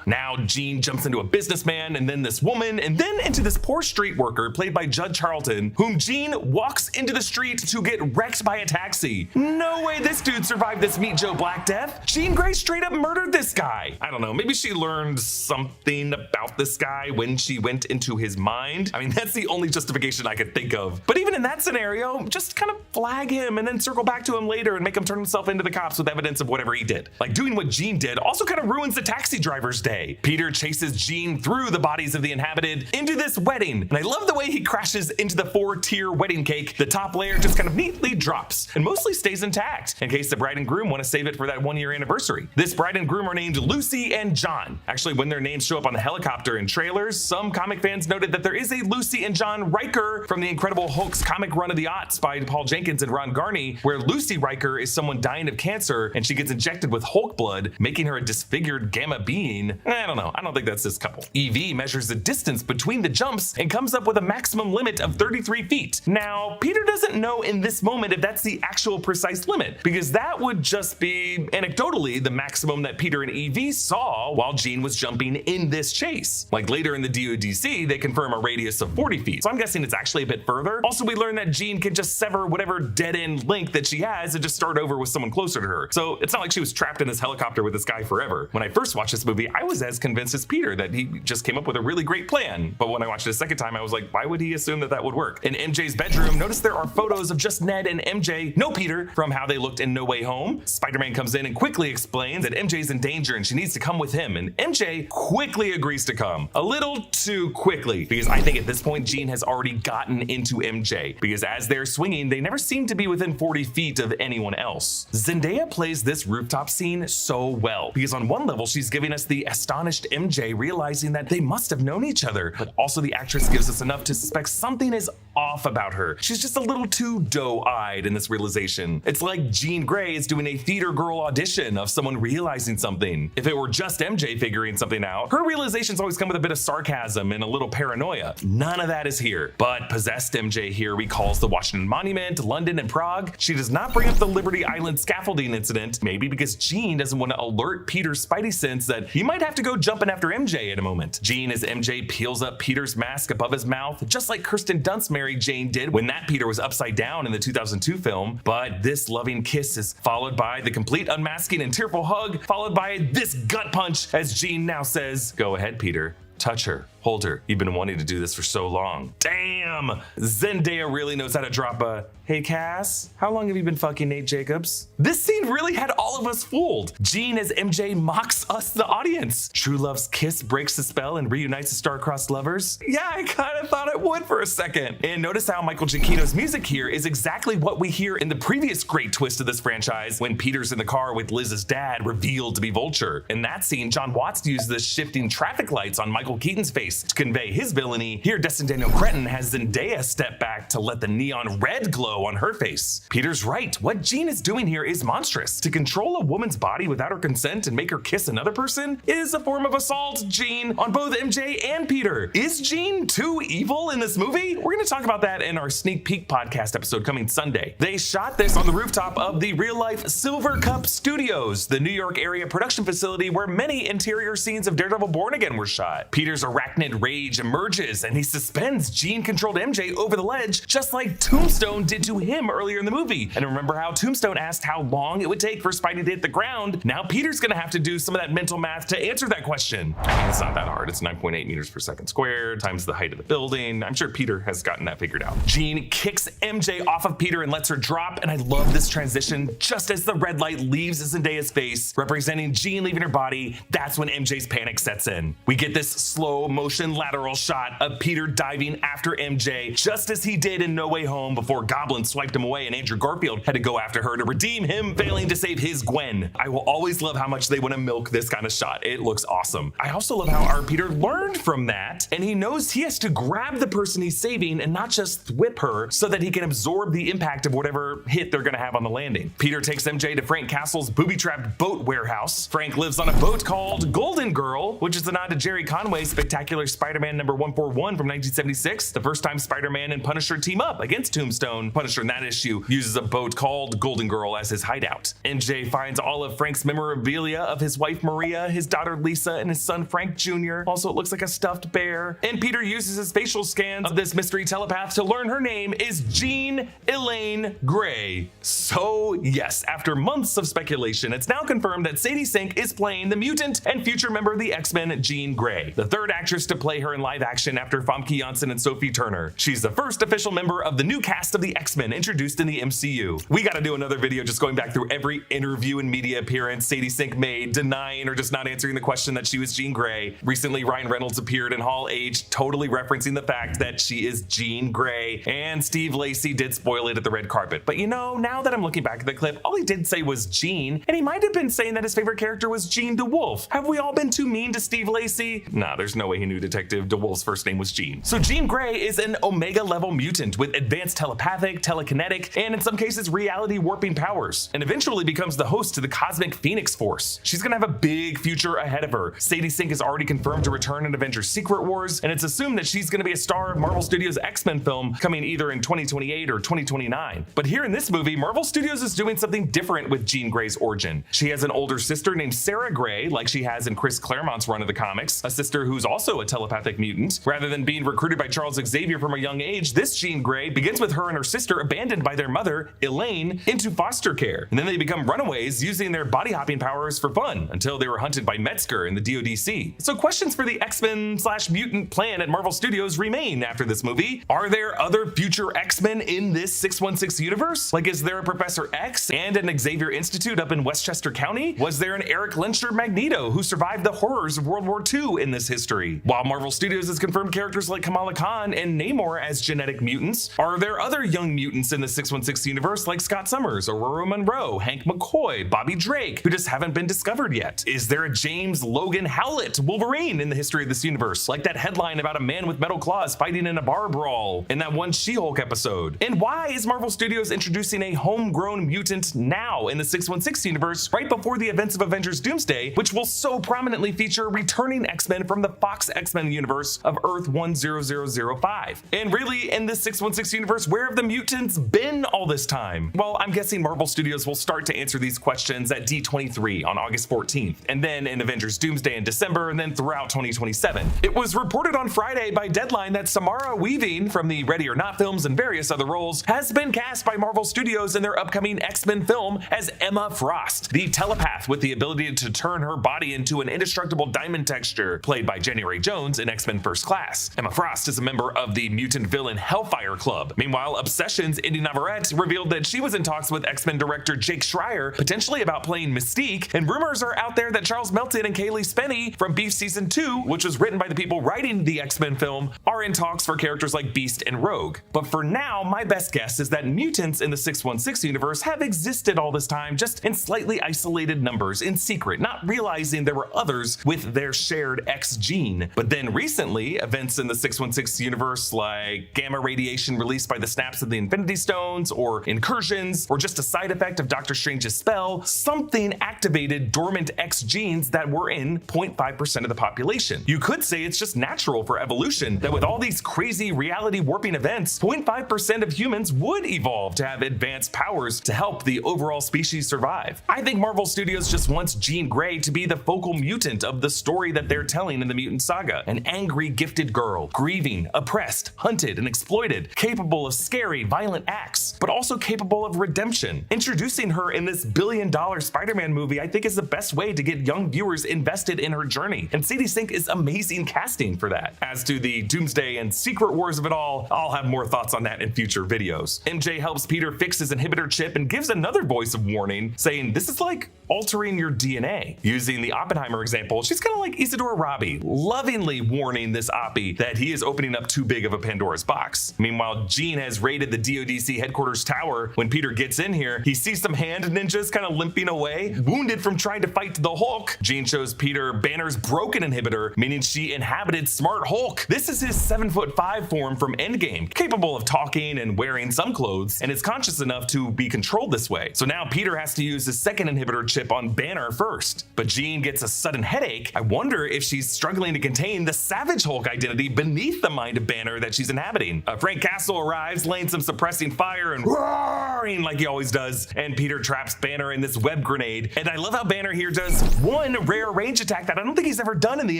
now Jean jumps into a businessman and then this woman and then into this poor street worker played by Judd Charlton, whom Jean walks into the street to get wrecked by a taxi. No way this dude survived this Meet Joe Black death. Jean Grey straight up murdered this guy. I don't know, maybe she learned something about this guy when she went into his mind. I mean, that's the only justification I could think of. But even in that scenario, just kind of flag him and then circle back to him later and make him turn himself into the cops with evidence of whatever he did. Like, doing what Jean did also kind of ruins the taxi driver's day. Peter chases Jean through the bodies of the inhabited into this wedding. And I love the way he crashes into the 4-tier wedding cake. The top layer just kind of neatly drops and mostly stays intact in case the bride and groom want to save it for that 1-year anniversary. This bride and groom are named Lucy and John. Actually, when their names show up on the helicopter in trailers, some comic fans noted that there is a Lucy and John Riker from the Incredible Hulk's comic run of the aughts by Paul Jenkins and Ron Garney, where Lucy Riker is someone dying of cancer and she gets injected with Hulk blood, making her a disfigured gamma being. I don't know. I don't think that's this couple. Evie measures the distance between the jumps and comes up with a maximum limit of 33 feet. Now, Peter doesn't know in this moment if that's the actual precise limit, because that would just be anecdotally the maximum that Peter and Evie saw while Jean was jumping in this chase. Like later in the DODC, they confirm a radius of 40 feet. So I'm guessing it's actually a bit further. Also, we learn that Jean can just sever whatever dead-end link that she has and just start over with someone closer to her. So it's not like she was trapped in this helicopter with this guy forever. When I first watched this movie, I was as convinced as Peter that he just came up with a really great plan. But when I watched it a second time, I was like, why would he assume that that would work? In MJ's bedroom, notice there are photos of just Ned and MJ, no Peter, from how they looked in No Way Home. Spider-Man comes in and quickly explains that MJ's in danger and she needs to come with him, and MJ quickly agrees to come. A little too quickly, because I think at this point Jean has already gotten into MJ, because as they're swinging, they never seem to be within 40 feet of anyone else. Zendaya plays this rooftop scene so well, because on one level she's giving us the astonished MJ realizing that they must have known each other, but also the actress gives us enough to suspect something is off about her. She's just a little too doe-eyed in this realization. It's like Jean Grey is doing a theater girl audition of someone realizing something. If it were just MJ figuring something out, her realizations always come with a bit of sarcasm and a little paranoia. None of that is here. But possessed MJ here recalls the Washington Monument, London, and Prague. She does not bring up the Liberty Island scaffolding incident, maybe because Jean doesn't want to alert Peter's Spidey sense that he might have to go jumping after MJ in a moment. Jean, as MJ peels up Peter's mask above his mouth, just like Kirsten Dunst married Jane did when that Peter was upside down in the 2002 film. But this loving kiss is followed by the complete unmasking and tearful hug, followed by this gut punch as Jean now says, "Go ahead, Peter. Touch her. Hold her. You've been wanting to do this for so long." Damn! Zendaya really knows how to drop a, "Hey Cass, how long have you been fucking Nate Jacobs?" This scene really had all of us fooled. Jean as MJ mocks us, the audience. True love's kiss breaks the spell and reunites the star-crossed lovers. Yeah, I kind of thought it would for a second. And notice how Michael Giacchino's music here is exactly what we hear in the previous great twist of this franchise when Peter's in the car with Liz's dad revealed to be Vulture. In that scene, John Watts used the shifting traffic lights on Michael Keaton's face to convey his villainy. Here, Destin Daniel Cretton has Zendaya step back to let the neon red glow on her face. Peter's right. What Jean is doing here is monstrous. To control a woman's body without her consent and make her kiss another person is a form of assault, Jean, on both MJ and Peter. Is Jean too evil in this movie? We're going to talk about that in our sneak peek podcast episode coming Sunday. They shot this on the rooftop of the real-life Silver Cup Studios, the New York area production facility where many interior scenes of Daredevil Born Again were shot. Peter's arachnid rage emerges and he suspends Jean-controlled MJ over the ledge, just like Tombstone did to him earlier in the movie. And remember how Tombstone asked how long it would take for Spidey to hit the ground? Now Peter's gonna have to do some of that mental math to answer that question. I mean, it's not that hard. It's 9.8 meters per second squared times the height of the building. I'm sure Peter has gotten that figured out. Jean kicks MJ off of Peter and lets her drop, and I love this transition. Just as the red light leaves Zendaya's face, representing Jean leaving her body, that's when MJ's panic sets in. We get this slow motion lateral shot of Peter diving after MJ, just as he did in No Way Home before Goblin swiped him away and Andrew Garfield had to go after her to redeem him failing to save his Gwen. I will always love how much they want to milk this kind of shot. It looks awesome. I also love how our Peter learned from that, and he knows he has to grab the person he's saving and not just whip her so that he can absorb the impact of whatever hit they're gonna have on the landing. Peter takes MJ to Frank Castle's booby-trapped boat warehouse. Frank lives on a boat called Golden Girl, which is a nod to Jerry Conway's spectacular Spider-Man number 141 from 1976, the first time Spider-Man and Punisher team up against Tombstone. Punisher in that issue uses a boat called Golden Girl as his hideout. MJ finds all of Frank's memorabilia of his wife Maria, his daughter Lisa, and his son Frank Jr. Also, it looks like a stuffed bear. And Peter uses his facial scans of this mystery telepath to learn her name is Jean Elaine Grey. So yes, after months of speculation, it's now confirmed that Sadie Sink is playing the mutant and future member of the X-Men, Jean Grey, the third actress to play her in live action after Famke Janssen and Sophie Turner. She's the first official member of the new cast of the X-Men introduced in the MCU. We gotta do another video just going back through every interview and media appearance Sadie Sink made, denying or just not answering the question that she was Jean Grey. Recently, Ryan Reynolds appeared in Hall H, totally referencing the fact that she is Jean Grey, and Steve Lacy did spoil it at the red carpet. But you know, now that I'm looking back at the clip, all he did say was Jean, and he might have been saying that his favorite character was Jean DeWolf. Have we all been too mean to Steve Lacy? Nah, there's no way he knew Detective DeWolf's first name was Jean. So Jean Grey is an Omega level mutant with advanced telepathic, telekinetic, and in some cases reality warping powers, and eventually becomes the host to the Cosmic Phoenix Force. She's gonna have a big future ahead of her. Sadie Sink is already confirmed to return in Avengers Secret Wars, and it's assumed that she's gonna be a star of Marvel Studios' X-Men film coming either in 2028 or 2029. But here in this movie, Marvel Studios is doing something different with Jean Grey's origin. She has an older sister named Sara Grey, like she has in Chris Claremont's run of the comics, a sister who's also a telepathic mutant. Rather than being recruited by Charles Xavier from a young age, this Jean Grey begins with her and her sister abandoned by their mother, Elaine, into foster care. And then they become runaways using their body hopping powers for fun until they were hunted by Metzger in the DODC. So questions for the X-Men/mutant plan at Marvel Studios remain after this movie. Are there other future X-Men in this 616 universe? Like, is there a Professor X and an Xavier Institute up in Westchester County? Was there an Eric Lenscher Magneto who survived the horrors of World War II in this history? While Marvel Studios has confirmed characters like Kamala Khan and Namor as genetic mutants, are there other young mutants in the 616 universe like Scott Summers, Aurora Monroe, Hank McCoy, Bobby Drake, who just haven't been discovered yet? Is there a James Logan Howlett Wolverine in the history of this universe, like that headline about a man with metal claws fighting in a bar brawl in that one She-Hulk episode? And why is Marvel Studios introducing a homegrown mutant now in the 616 universe right before the events of Avengers Doomsday, which will so prominently feature returning X-Men from the Fox X-Men universe of Earth 10005? And really, in this 616 universe, where have the mutants been all this time? Well, I'm guessing Marvel Studios will start to answer these questions at D23 on August 14th, and then in Avengers Doomsday in December, and then throughout 2027. It was reported on Friday by Deadline that Samara Weaving from the Ready or Not films and various other roles has been cast by Marvel Studios in their upcoming X-Men film as Emma Frost, the telepath with the ability to turn her body into an indestructible diamond texture, played by January Jones in X-Men First Class. Emma Frost is a member of the mutant villain Hellfire Club. Meanwhile, Obsession's Indy Navarrete revealed that she was in talks with X-Men director Jake Schreier, potentially about playing Mystique, and rumors are out there that Charles Melton and Kaylee Spenny from Beef Season 2, which was written by the people writing the X-Men film, are in talks for characters like Beast and Rogue. But for now, my best guess is that mutants in the 616 universe have existed all this time, just in slightly isolated numbers, in secret, not realizing there were others with their shared X gene. But then recently, events in the 616 universe like gamma radiation released by the snaps of the Infinity Stones, or incursions, or just a side effect of Doctor Strange's spell, something activated dormant X genes that were in 0.5% of the population. You could say it's just natural for evolution that with all these crazy reality warping events, 0.5% of humans would evolve to have advanced powers to help the overall species survive. I think Marvel Studios just wants Jean Grey to be the focal mutant of the story that they're telling in the Mutant Saga, an angry, gifted girl, grieving, oppressed, hunted, and exploited, capable of scary, violent acts, but also capable of redemption. Introducing her in this billion-dollar Spider-Man movie, I think, is the best way to get young viewers invested in her journey, and Sadie Sink is amazing casting for that. As to the Doomsday and Secret Wars of it all, I'll have more thoughts on that in future videos. MJ helps Peter fix his inhibitor chip and gives another voice of warning, saying this is like altering your DNA. Using the Oppenheimer example, she's kind of like Isadora Rabi, lovingly warning this Oppie that he is opening up too big of a Pandora's box. Meanwhile, Jean has raided the DODC headquarters tower. When Peter gets in here, he sees some hand ninjas kind of limping away, wounded from trying to fight the Hulk. Jean shows Peter Banner's broken inhibitor, meaning she inhabited Smart Hulk. This is his 7'5" form from Endgame, capable of talking and wearing some clothes, and is conscious enough to be controlled this way. So now Peter has to use his second inhibitor chip on Banner first. But Jean gets a sudden headache. I wonder if she's struggling to contain the Savage Hulk identity beneath the mind of Banner that she's inhabiting. Frank Castle arrives, laying some suppressing fire and roaring like he always does, and Peter traps Banner in this web grenade. And I love how Banner here does one rare range attack that I don't think he's ever done in the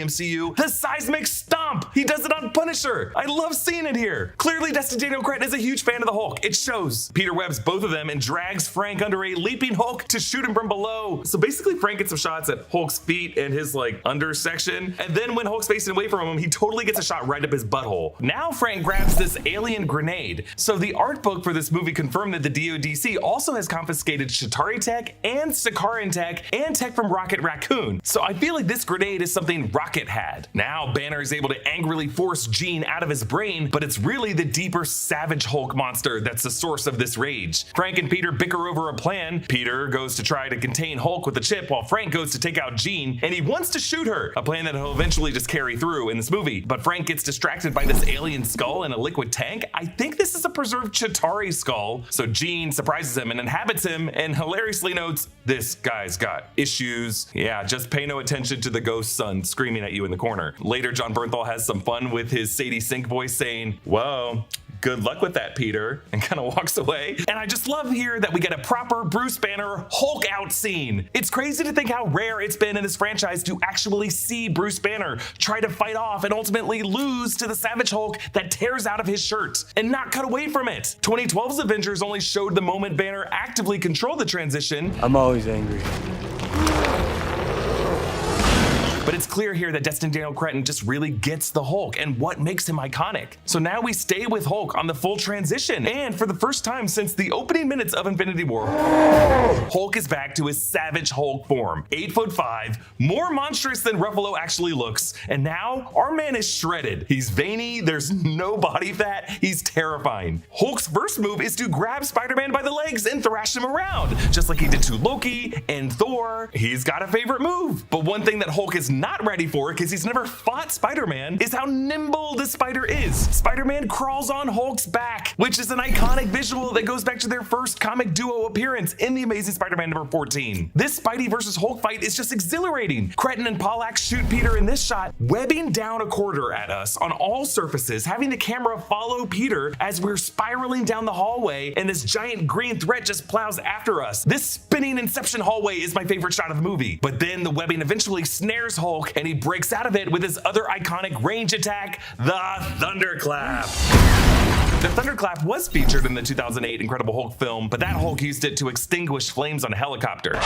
MCU, the Seismic Stomp. He does it on Punisher. I love seeing it here. Clearly, Destin Daniel Cretton is a huge fan of the Hulk. It shows. Peter webs both of them and drags Frank under a leaping Hulk to shoot him from below. So basically, Frank gets some shots at Hulk's feet and his under section, and then when Hulk's facing away from him, he totally gets a shot right up his butthole. Now Frank grabs this alien grenade. So the art book for this movie confirmed that the DODC also has confiscated Chitauri tech and Sakaran tech and tech from Rocket Raccoon. So I feel like this grenade is something Rocket had. Now Banner is able to angrily force Jean out of his brain, but it's really the deeper Savage Hulk monster that's the source of this rage. Frank and Peter bicker over a plan. Peter goes to try to contain Hulk with a chip, while Frank goes to take out Jean, and he wants to shoot her, a plan that he'll eventually just carry through in this movie. But Frank gets distracted by this alien skull in a liquid tank. I think this is a preserved Chitauri skull. So Jean surprises him and inhabits him, and hilariously notes, this guy's got issues. Yeah, just pay no attention to the ghost son screaming at you in the corner. Later, Jon Bernthal has some fun with his Sadie Sink voice saying, whoa, good luck with that, Peter, and kind of walks away. And I just love here that we get a proper Bruce Banner Hulk out scene. It's crazy to think how rare it's been in this franchise to actually see Bruce Banner try to fight off and ultimately lose to the Savage Hulk that tears out of his shirt and not cut away from it. 2012's Avengers only showed the moment Banner actively controlled the transition. I'm always angry. But it's clear here that Destin Daniel Cretton just really gets the Hulk and what makes him iconic. So now we stay with Hulk on the full transition, and for the first time since the opening minutes of Infinity War, Hulk is back to his Savage Hulk form. 8'5", more monstrous than Ruffalo actually looks, and now our man is shredded. He's veiny, there's no body fat, he's terrifying. Hulk's first move is to grab Spider-Man by the legs and thrash him around, just like he did to Loki and Thor. He's got a favorite move, but one thing that Hulk is not ready for, because he's never fought Spider-Man, is how nimble the spider is. Spider-Man crawls on Hulk's back, which is an iconic visual that goes back to their first comic duo appearance in The Amazing Spider-Man number 14. This Spidey versus Hulk fight is just exhilarating. Cretton and Pollack shoot Peter in this shot, webbing down a corridor at us on all surfaces, having the camera follow Peter as we're spiraling down the hallway, and this giant green threat just plows after us. This spinning Inception hallway is my favorite shot of the movie, but then the webbing eventually snares Hulk and he breaks out of it with his other iconic range attack, the Thunderclap. The Thunderclap was featured in the 2008 Incredible Hulk film, but that Hulk used it to extinguish flames on a helicopter.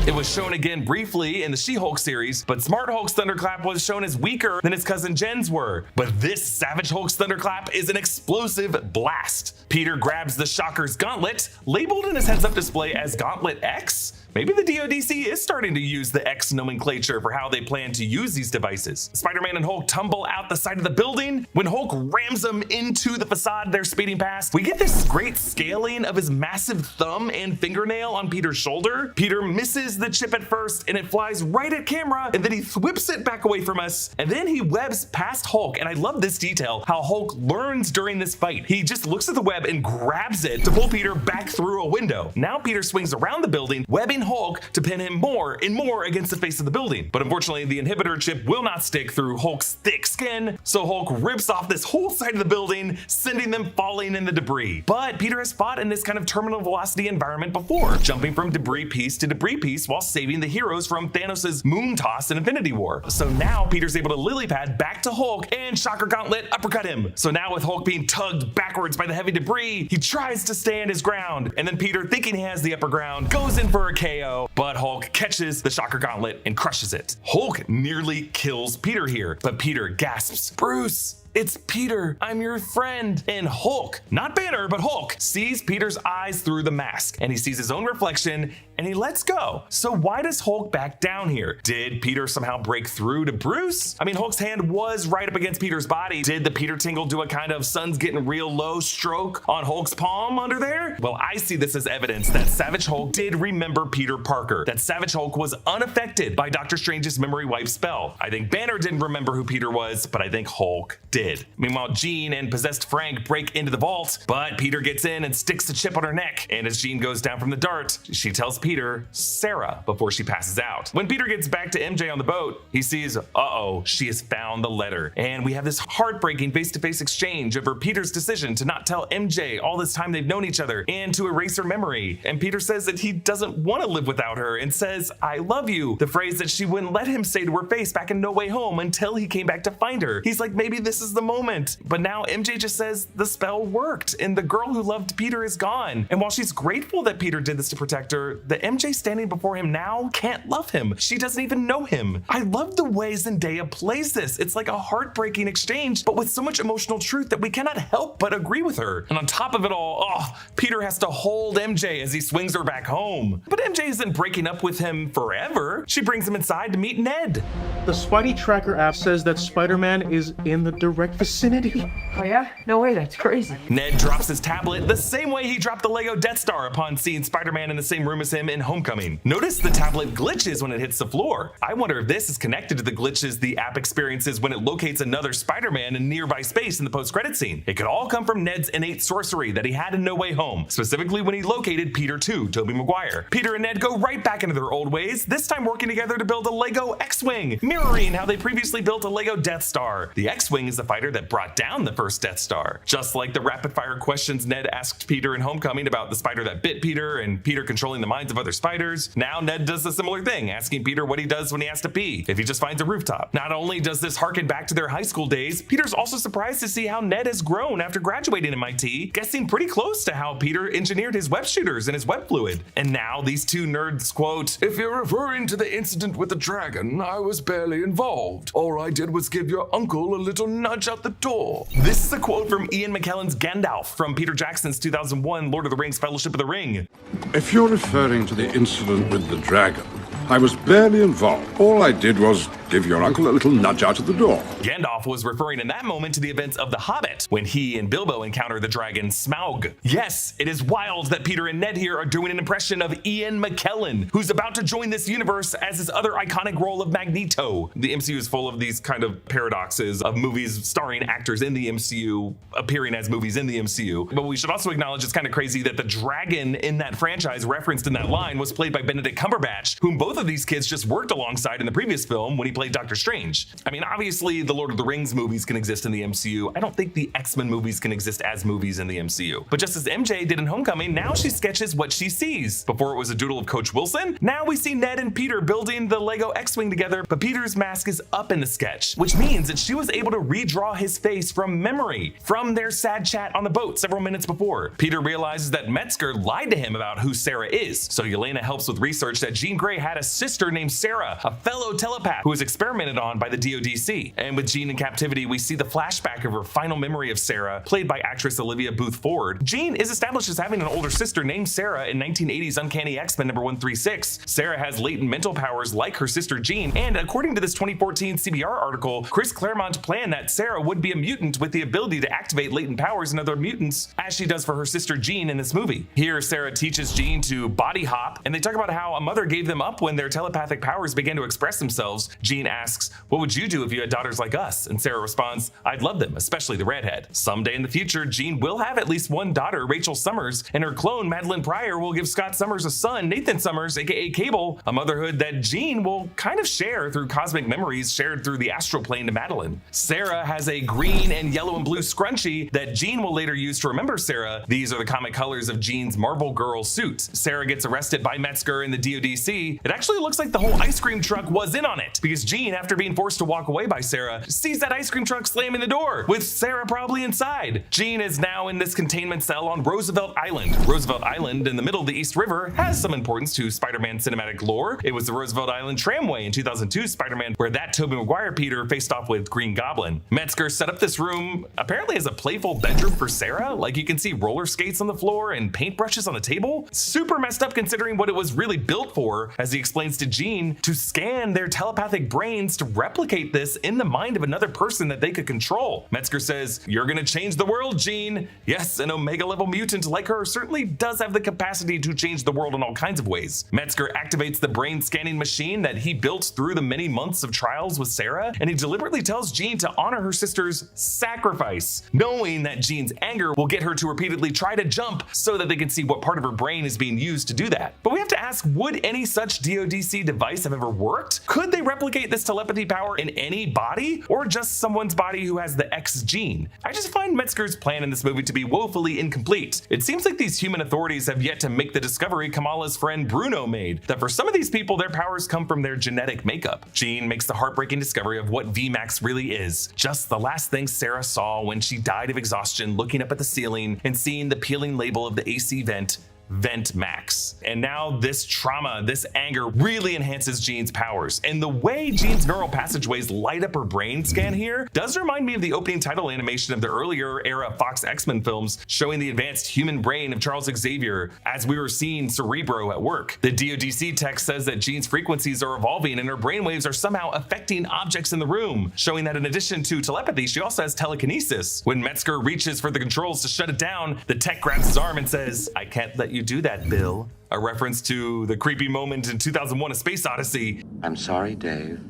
It was shown again briefly in the She-Hulk series, but Smart Hulk's Thunderclap was shown as weaker than his cousin Jen's were. But this Savage Hulk's Thunderclap is an explosive blast. Peter grabs the Shocker's gauntlet, labeled in his heads-up display as Gauntlet X. Maybe the DODC is starting to use the X nomenclature for how they plan to use these devices. Spider-Man and Hulk tumble out the side of the building. When Hulk rams them into the facade they're speeding past, we get this great scaling of his massive thumb and fingernail on Peter's shoulder. Peter misses the chip at first and it flies right at camera, and then he whips it back away from us, and then he webs past Hulk. And I love this detail, how Hulk learns during this fight. He just looks at the web and grabs it to pull Peter back through a window. Now Peter swings around the building, webbing Hulk to pin him more and more against the face of the building. But unfortunately, the inhibitor chip will not stick through Hulk's thick skin, so Hulk rips off this whole side of the building, sending them falling in the debris. But Peter has fought in this kind of terminal velocity environment before, jumping from debris piece to debris piece while saving the heroes from Thanos' moon toss in Infinity War. So now Peter's able to lily pad back to Hulk and Shocker Gauntlet uppercut him. So now with Hulk being tugged backwards by the heavy debris, he tries to stand his ground, and then Peter, thinking he has the upper ground, goes in for a KO. But Hulk catches the Shocker Gauntlet and crushes it. Hulk nearly kills Peter here, but Peter gasps, "Bruce, it's Peter, I'm your friend." And Hulk, not Banner, but Hulk, sees Peter's eyes through the mask, and he sees his own reflection, and he lets go. So why does Hulk back down here? Did Peter somehow break through to Bruce? I mean, Hulk's hand was right up against Peter's body. Did the Peter tingle do a kind of sun's getting real low stroke on Hulk's palm under there? Well, I see this as evidence that Savage Hulk did remember Peter Parker, that Savage Hulk was unaffected by Doctor Strange's memory wipe spell. I think Banner didn't remember who Peter was, but I think Hulk did. Meanwhile, Jean and possessed Frank break into the vault, but Peter gets in and sticks the chip on her neck. And as Jean goes down from the dart, she tells Peter, Sarah, before she passes out. When Peter gets back to MJ on the boat, he sees, uh-oh, she has found the letter. And we have this heartbreaking face-to-face exchange over Peter's decision to not tell MJ all this time they've known each other and to erase her memory. And Peter says that he doesn't want to live without her and says, I love you, the phrase that she wouldn't let him say to her face back in No Way Home until he came back to find her. He's like, maybe this is the moment. But now MJ just says the spell worked and the girl who loved Peter is gone. And while she's grateful that Peter did this to protect her, the MJ standing before him now can't love him. She doesn't even know him. I love the way Zendaya plays this. It's like a heartbreaking exchange, but with so much emotional truth that we cannot help but agree with her. And on top of it all, Peter has to hold MJ as he swings her back home. But MJ isn't breaking up with him forever. She brings him inside to meet Ned. The Spidey Tracker app says that Spider-Man is in the direct vicinity. Oh yeah? No way, that's crazy. Ned drops his tablet the same way he dropped the Lego Death Star upon seeing Spider-Man in the same room as him in Homecoming. Notice the tablet glitches when it hits the floor. I wonder if this is connected to the glitches the app experiences when it locates another Spider-Man in nearby space in the post-credit scene. It could all come from Ned's innate sorcery that he had in No Way Home, specifically when he located Peter 2, Tobey Maguire. Peter and Ned go right back into their old ways, this time working together to build a Lego X-Wing, mirroring how they previously built a Lego Death Star. The X-Wing is the fighter that brought down the first Death Star. Just like the rapid-fire questions Ned asked Peter in Homecoming about the spider that bit Peter and Peter controlling the minds of other spiders, now Ned does a similar thing, asking Peter what he does when he has to pee, if he just finds a rooftop. Not only does this harken back to their high school days, Peter's also surprised to see how Ned has grown after graduating MIT, guessing pretty close to how Peter engineered his web shooters and his web fluid. And now these two nerds quote, "If you're referring to the incident with the dragon, I was barely involved. All I did was give your uncle a little nudge out the door." This is a quote from Ian McKellen's Gandalf from Peter Jackson's 2001 Lord of the Rings Fellowship of the Ring. "If you're referring to the incident with the dragon, I was barely involved. All I did was give your uncle a little nudge out of the door." Gandalf was referring in that moment to the events of The Hobbit, when he and Bilbo encounter the dragon Smaug. Yes, it is wild that Peter and Ned here are doing an impression of Ian McKellen, who's about to join this universe as his other iconic role of Magneto. The MCU is full of these kind of paradoxes of movies starring actors in the MCU appearing as movies in the MCU. But we should also acknowledge it's kind of crazy that the dragon in that franchise referenced in that line was played by Benedict Cumberbatch, whom both of these kids just worked alongside in the previous film when he played Doctor Strange. I mean, obviously the Lord of the Rings movies can exist in the MCU. I don't think the X-Men movies can exist as movies in the MCU. But just as MJ did in Homecoming, now she sketches what she sees. Before it was a doodle of Coach Wilson, now we see Ned and Peter building the Lego X-Wing together, but Peter's mask is up in the sketch, which means that she was able to redraw his face from memory, from their sad chat on the boat several minutes before. Peter realizes that Metzger lied to him about who Sarah is, so Yelena helps with research that Jean Grey had a sister named Sarah, a fellow telepath who was experimented on by the DODC. And with Jean in captivity, we see the flashback of her final memory of Sarah, played by actress Olivia Booth Ford. Jean is established as having an older sister named Sarah in 1980's Uncanny X-Men number 136. Sarah has latent mental powers like her sister Jean, and according to this 2014 CBR article, Chris Claremont planned that Sarah would be a mutant with the ability to activate latent powers in other mutants, as she does for her sister Jean in this movie. Here, Sarah teaches Jean to body hop, and they talk about how a mother gave them up when their telepathic powers began to express themselves. Jean asks, "What would you do if you had daughters like us?" And Sarah responds, "I'd love them, especially the redhead." Someday in the future, Jean will have at least one daughter, Rachel Summers, and her clone, Madeline Pryor, will give Scott Summers a son, Nathan Summers, aka Cable, a motherhood that Jean will kind of share through cosmic memories shared through the astral plane to Madeline. Sarah has a green and yellow and blue scrunchie that Jean will later use to remember Sarah. These are the comic colors of Jean's Marvel Girl suit. Sarah gets arrested by Metzger and the DODC. It actually looks like the whole ice cream truck was in on it, because Jean, after being forced to walk away by Sarah, sees that ice cream truck slamming the door, with Sarah probably inside. Jean is now in this containment cell on Roosevelt Island. Roosevelt Island, in the middle of the East River, has some importance to Spider-Man cinematic lore. It was the Roosevelt Island Tramway in 2002 Spider-Man where that Tobey Maguire Peter faced off with Green Goblin. Metzger set up this room apparently as a playful bedroom for Sarah. Like, you can see roller skates on the floor and paintbrushes on the table. Super messed up considering what it was really built for, as he explains to Jean, to scan their telepathic brains to replicate this in the mind of another person that they could control. Metzger says, "You're gonna change the world, Jean." Yes, an Omega level mutant like her certainly does have the capacity to change the world in all kinds of ways. Metzger activates the brain scanning machine that he built through the many months of trials with Sarah, and he deliberately tells Jean to honor her sister's sacrifice, knowing that Jean's anger will get her to repeatedly try to jump so that they can see what part of her brain is being used to do that. But we have to ask, would any such DODC device have ever worked? Could they replicate this telepathy power in any body, or just someone's body who has the X gene? I just find Metzger's plan in this movie to be woefully incomplete. It seems like these human authorities have yet to make the discovery Kamala's friend Bruno made, that for some of these people their powers come from their genetic makeup. Jean makes the heartbreaking discovery of what VMAX really is, just the last thing Sarah saw when she died of exhaustion, looking up at the ceiling and seeing the peeling label of the AC vent, Vent Max. And now this trauma, this anger really enhances Jean's powers. And the way Jean's neural passageways light up her brain scan here does remind me of the opening title animation of the earlier era Fox X-Men films, showing the advanced human brain of Charles Xavier as we were seeing Cerebro at work. The DODC text says that Jean's frequencies are evolving and her brainwaves are somehow affecting objects in the room, showing that in addition to telepathy, she also has telekinesis. When Metzger reaches for the controls to shut it down, the tech grabs his arm and says, "I can't let you do that, Bill." A reference to the creepy moment in 2001: A Space Odyssey. "I'm sorry, Dave.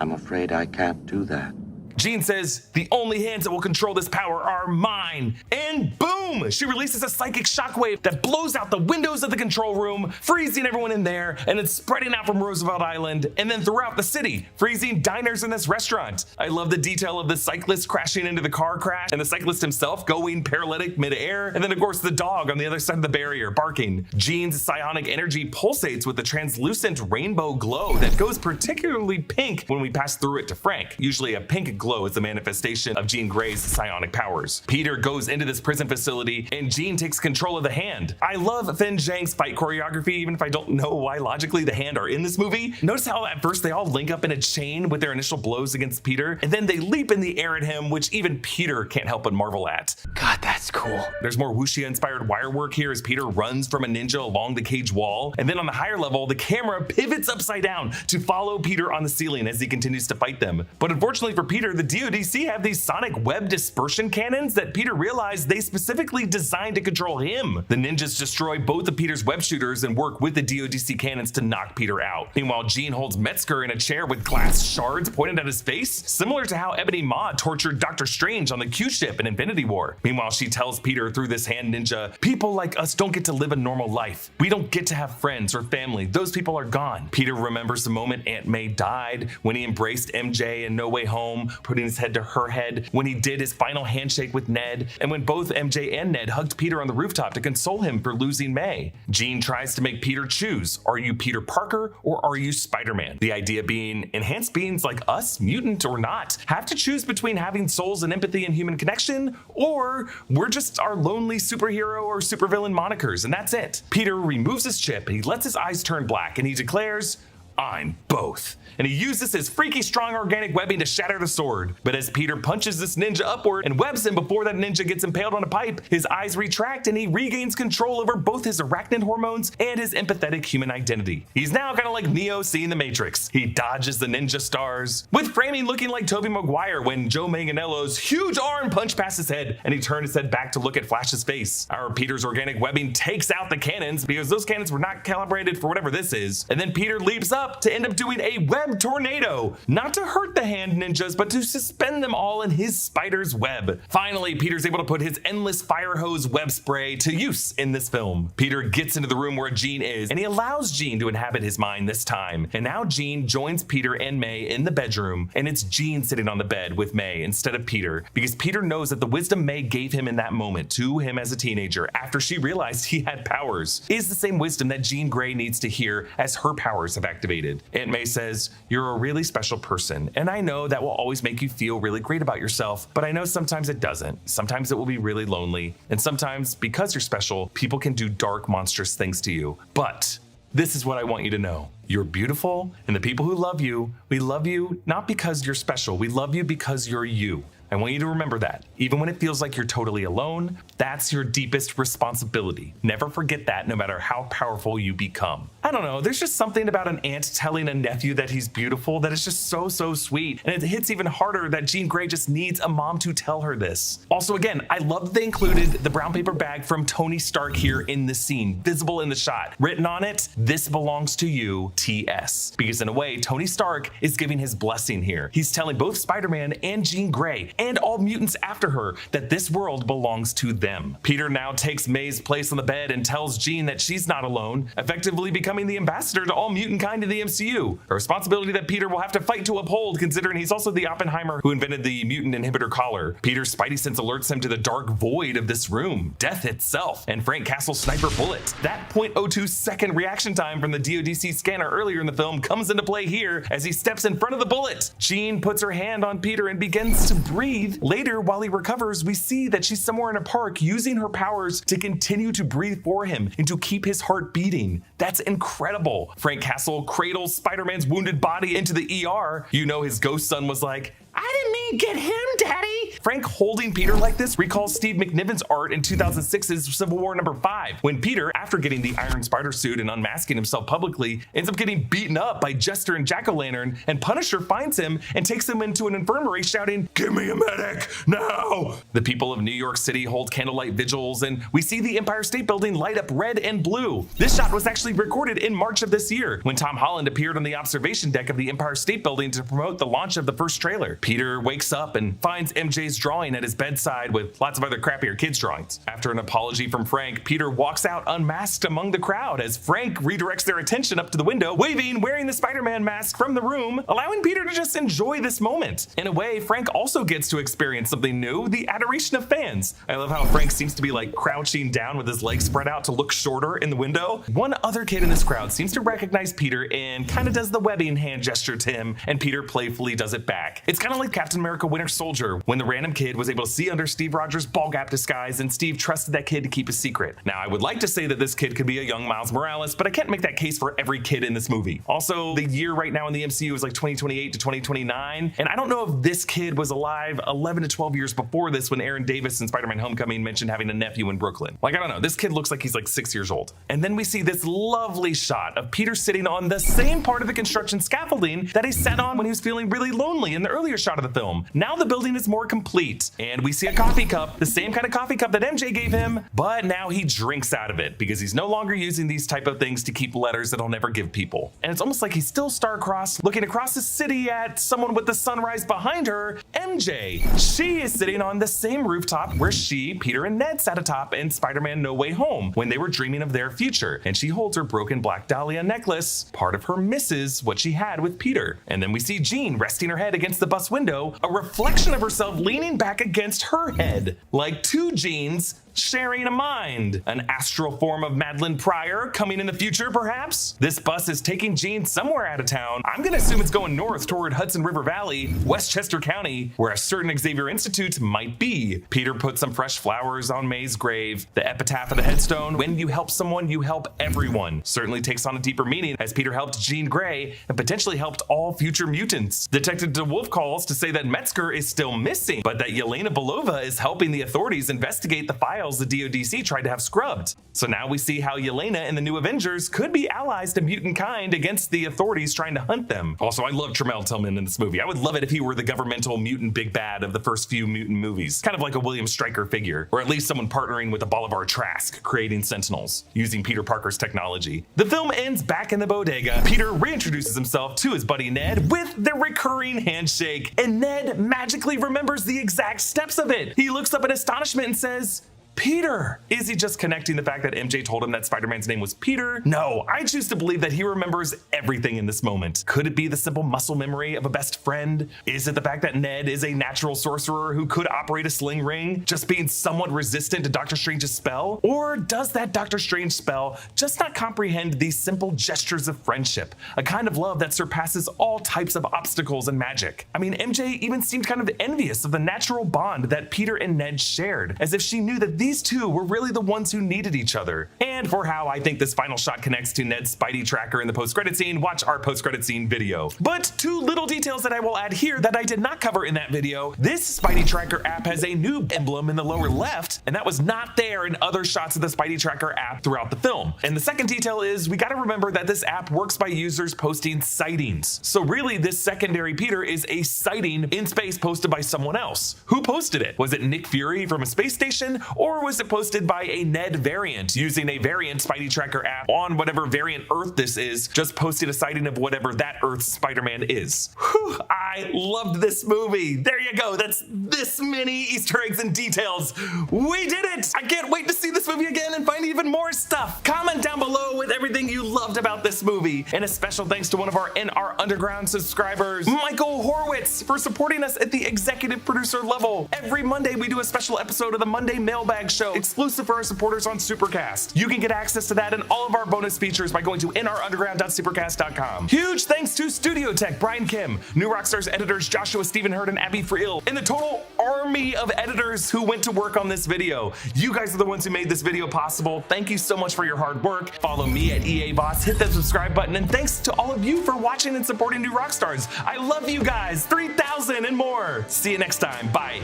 I'm afraid I can't do that." Jean says, the only hands that will control this power are mine. And boom! She releases a psychic shockwave that blows out the windows of the control room, freezing everyone in there, and it's spreading out from Roosevelt Island and then throughout the city, freezing diners in this restaurant. I love the detail of the cyclist crashing into the car crash and the cyclist himself going paralytic midair, and then of course the dog on the other side of the barrier barking. Jean's psionic energy pulsates with a translucent rainbow glow that goes particularly pink when we pass through it to Frank. Usually a pink glow is the manifestation of Jean Grey's psionic powers. Peter goes into this prison facility and Jean takes control of the hand. I love Finn Zhang's fight choreography, even if I don't know why logically the hand are in this movie. Notice how at first they all link up in a chain with their initial blows against Peter, and then they leap in the air at him, which even Peter can't help but marvel at. God, that's cool. There's more wuxia-inspired wire work here as Peter runs from a ninja along the cage wall, and then on the higher level, the camera pivots upside down to follow Peter on the ceiling as he continues to fight them. But unfortunately for Peter, the DODC have these sonic web dispersion cannons that Peter realized they specifically designed to control him. The ninjas destroy both of Peter's web shooters and work with the DODC cannons to knock Peter out. Meanwhile, Jean holds Metzger in a chair with glass shards pointed at his face, similar to how Ebony Maw tortured Dr. Strange on the Q ship in Infinity War. Meanwhile, she tells Peter through this hand ninja, people like us don't get to live a normal life. We don't get to have friends or family. Those people are gone. Peter remembers the moment Aunt May died, when he embraced MJ in No Way Home, putting his head to her head, when he did his final handshake with Ned, and when both MJ and Ned hugged Peter on the rooftop to console him for losing May. Jean tries to make Peter choose. Are you Peter Parker or are you Spider-Man? The idea being enhanced beings like us, mutant or not, have to choose between having souls and empathy and human connection, or we're just our lonely superhero or supervillain monikers, and that's it. Peter removes his chip, he lets his eyes turn black, and he declares, I'm both. And he uses his freaky strong organic webbing to shatter the sword. But as Peter punches this ninja upward and webs him before that ninja gets impaled on a pipe, his eyes retract and he regains control over both his arachnid hormones and his empathetic human identity. He's now kind of like Neo seeing the Matrix. He dodges the ninja stars, with framing looking like Tobey Maguire when Joe Manganiello's huge arm punched past his head and he turned his head back to look at Flash's face. Our Peter's organic webbing takes out the cannons because those cannons were not calibrated for whatever this is. And then Peter leaps up to end up doing a web tornado, not to hurt the hand ninjas, but to suspend them all in his spider's web. Finally, Peter's able to put his endless fire hose web spray to use in this film. Peter gets into the room where Jean is, and he allows Jean to inhabit his mind this time. And now Jean joins Peter and May in the bedroom, and it's Jean sitting on the bed with May instead of Peter, because Peter knows that the wisdom May gave him in that moment to him as a teenager after she realized he had powers is the same wisdom that Jean Grey needs to hear as her powers have activated. Aunt May says, you're a really special person, and I know that will always make you feel really great about yourself, but I know sometimes it doesn't. Sometimes it will be really lonely, and sometimes, because you're special, people can do dark, monstrous things to you. But this is what I want you to know. You're beautiful, and the people who love you, we love you not because you're special, we love you because you're you. I want you to remember that. Even when it feels like you're totally alone, that's your deepest responsibility. Never forget that, no matter how powerful you become. I don't know, there's just something about an aunt telling a nephew that he's beautiful that is just so sweet. And it hits even harder that Jean Grey just needs a mom to tell her this. Also, again, I love that they included the brown paper bag from Tony Stark here in the scene, visible in the shot. Written on it, this belongs to you, TS. Because in a way, Tony Stark is giving his blessing here. He's telling both Spider-Man and Jean Grey and all mutants after her that this world belongs to them. Peter now takes May's place on the bed and tells Jean that she's not alone, effectively becoming the ambassador to all mutant kind in the MCU, a responsibility that Peter will have to fight to uphold considering he's also the Oppenheimer who invented the mutant inhibitor collar. Peter's Spidey sense alerts him to the dark void of this room, death itself, and Frank Castle's sniper bullet. That 0.02 second reaction time from the DODC scanner earlier in the film comes into play here as he steps in front of the bullet. Jean puts her hand on Peter and begins to breathe. Later, while he recovers, we see that she's somewhere in a park using her powers to continue to breathe for him and to keep his heart beating. That's incredible. Frank Castle cradles Spider-Man's wounded body into the ER. You know his ghost son was like, I didn't mean get him, Daddy. Frank holding Peter like this recalls Steve McNiven's art in 2006's Civil War #5, when Peter, after getting the Iron Spider suit and unmasking himself publicly, ends up getting beaten up by Jester and Jack-O-Lantern, and Punisher finds him and takes him into an infirmary shouting, give me a medic, now! The people of New York City hold candlelight vigils, and we see the Empire State Building light up red and blue. This shot was actually recorded in March of this year, when Tom Holland appeared on the observation deck of the Empire State Building to promote the launch of the first trailer. Peter wakes up and finds MJ's drawing at his bedside with lots of other crappier kids' drawings. After an apology from Frank, Peter walks out unmasked among the crowd as Frank redirects their attention up to the window, waving, wearing the Spider-Man mask from the room, allowing Peter to just enjoy this moment. In a way, Frank also gets to experience something new, the adoration of fans. I love how Frank seems to be like crouching down with his legs spread out to look shorter in the window. One other kid in this crowd seems to recognize Peter and kind of does the webbing hand gesture to him, and Peter playfully does it back. It's kind of like Captain America Winter Soldier, when the random kid was able to see under Steve Rogers' ball gap disguise and Steve trusted that kid to keep a secret. Now, I would like to say that this kid could be a young Miles Morales, but I can't make that case for every kid in this movie. Also, the year right now in the MCU is like 2028 to 2029, and I don't know if this kid was alive 11 to 12 years before this when Aaron Davis in Spider-Man Homecoming mentioned having a nephew in Brooklyn. Like, I don't know, this kid looks like he's like 6 years old. And then we see this lovely shot of Peter sitting on the same part of the construction scaffolding that he sat on when he was feeling really lonely in the earlier shot of the film. Now the building is more complete, and we see a coffee cup, the same kind of coffee cup that MJ gave him, but now he drinks out of it because he's no longer using these type of things to keep letters that he'll never give people. And it's almost like he's still star-crossed, looking across the city at someone with the sunrise behind her, MJ. She is sitting on the same rooftop where she, Peter, and Ned sat atop in Spider-Man No Way Home when they were dreaming of their future, and she holds her broken Black Dahlia necklace. Part of her misses what she had with Peter. And then we see Jean resting her head against the bus window, a reflection of herself leaning back against her head, like two Jeans sharing a mind. An astral form of Madeline Pryor coming in the future, perhaps? This bus is taking Jean somewhere out of town. I'm gonna assume it's going north toward Hudson River Valley, Westchester County, where a certain Xavier Institute might be. Peter puts some fresh flowers on May's grave. The epitaph of the headstone, when you help someone, you help everyone, certainly takes on a deeper meaning as Peter helped Jean Grey and potentially helped all future mutants. Detective DeWolf calls to say that Metzger is still missing, but that Yelena Belova is helping the authorities investigate the files the DODC tried to have scrubbed. So now we see how Yelena and the new Avengers could be allies to mutant kind against the authorities trying to hunt them. Also, I love Trammel Tillman in this movie. I would love it if he were the governmental mutant big bad of the first few mutant movies. Kind of like a William Stryker figure, or at least someone partnering with a Bolivar Trask, creating Sentinels, using Peter Parker's technology. The film ends back in the bodega. Peter reintroduces himself to his buddy Ned with the recurring handshake, and Ned magically remembers the exact steps of it. He looks up in astonishment and says, Peter! Is he just connecting the fact that MJ told him that Spider-Man's name was Peter? No, I choose to believe that he remembers everything in this moment. Could it be the simple muscle memory of a best friend? Is it the fact that Ned is a natural sorcerer who could operate a sling ring, just being somewhat resistant to Doctor Strange's spell? Or does that Doctor Strange spell just not comprehend these simple gestures of friendship, a kind of love that surpasses all types of obstacles and magic? I mean, MJ even seemed kind of envious of the natural bond that Peter and Ned shared, as if she knew that these two were really the ones who needed each other. And for how I think this final shot connects to Ned's Spidey Tracker in the post-credit scene, watch our post-credit scene video. But two little details that I will add here that I did not cover in that video. This Spidey Tracker app has a new emblem in the lower left, and that was not there in other shots of the Spidey Tracker app throughout the film. And the second detail is we gotta remember that this app works by users posting sightings. So really, this secondary Peter is a sighting in space posted by someone else. Who posted it? Was it Nick Fury from a space station, or was it posted by a Ned variant using a variant Spidey Tracker app on whatever variant Earth this is, just posted a sighting of whatever that Earth's Spider-Man is? Whew, I loved this movie. There you go. That's this many Easter eggs and details. We did it! I can't wait to see this movie again and find even more stuff. Comment down below with everything you loved about this movie. And a special thanks to one of our NR Underground subscribers, Michael Horwitz, for supporting us at the executive producer level. Every Monday we do a special episode of the Monday Mailbag Show, exclusive for our supporters on Supercast. You can get access to that and all of our bonus features by going to nrunderground.supercast.com. Huge thanks to Studio Tech, Brian Kim, New Rockstars editors Joshua Stephen Hurd and Abby Friel, and the total army of editors who went to work on this video. You guys are the ones who made this video possible. Thank you so much for your hard work. Follow me at EA Voss, hit that subscribe button, and thanks to all of you for watching and supporting New Rockstars. I love you guys, 3,000 and more. See you next time. Bye.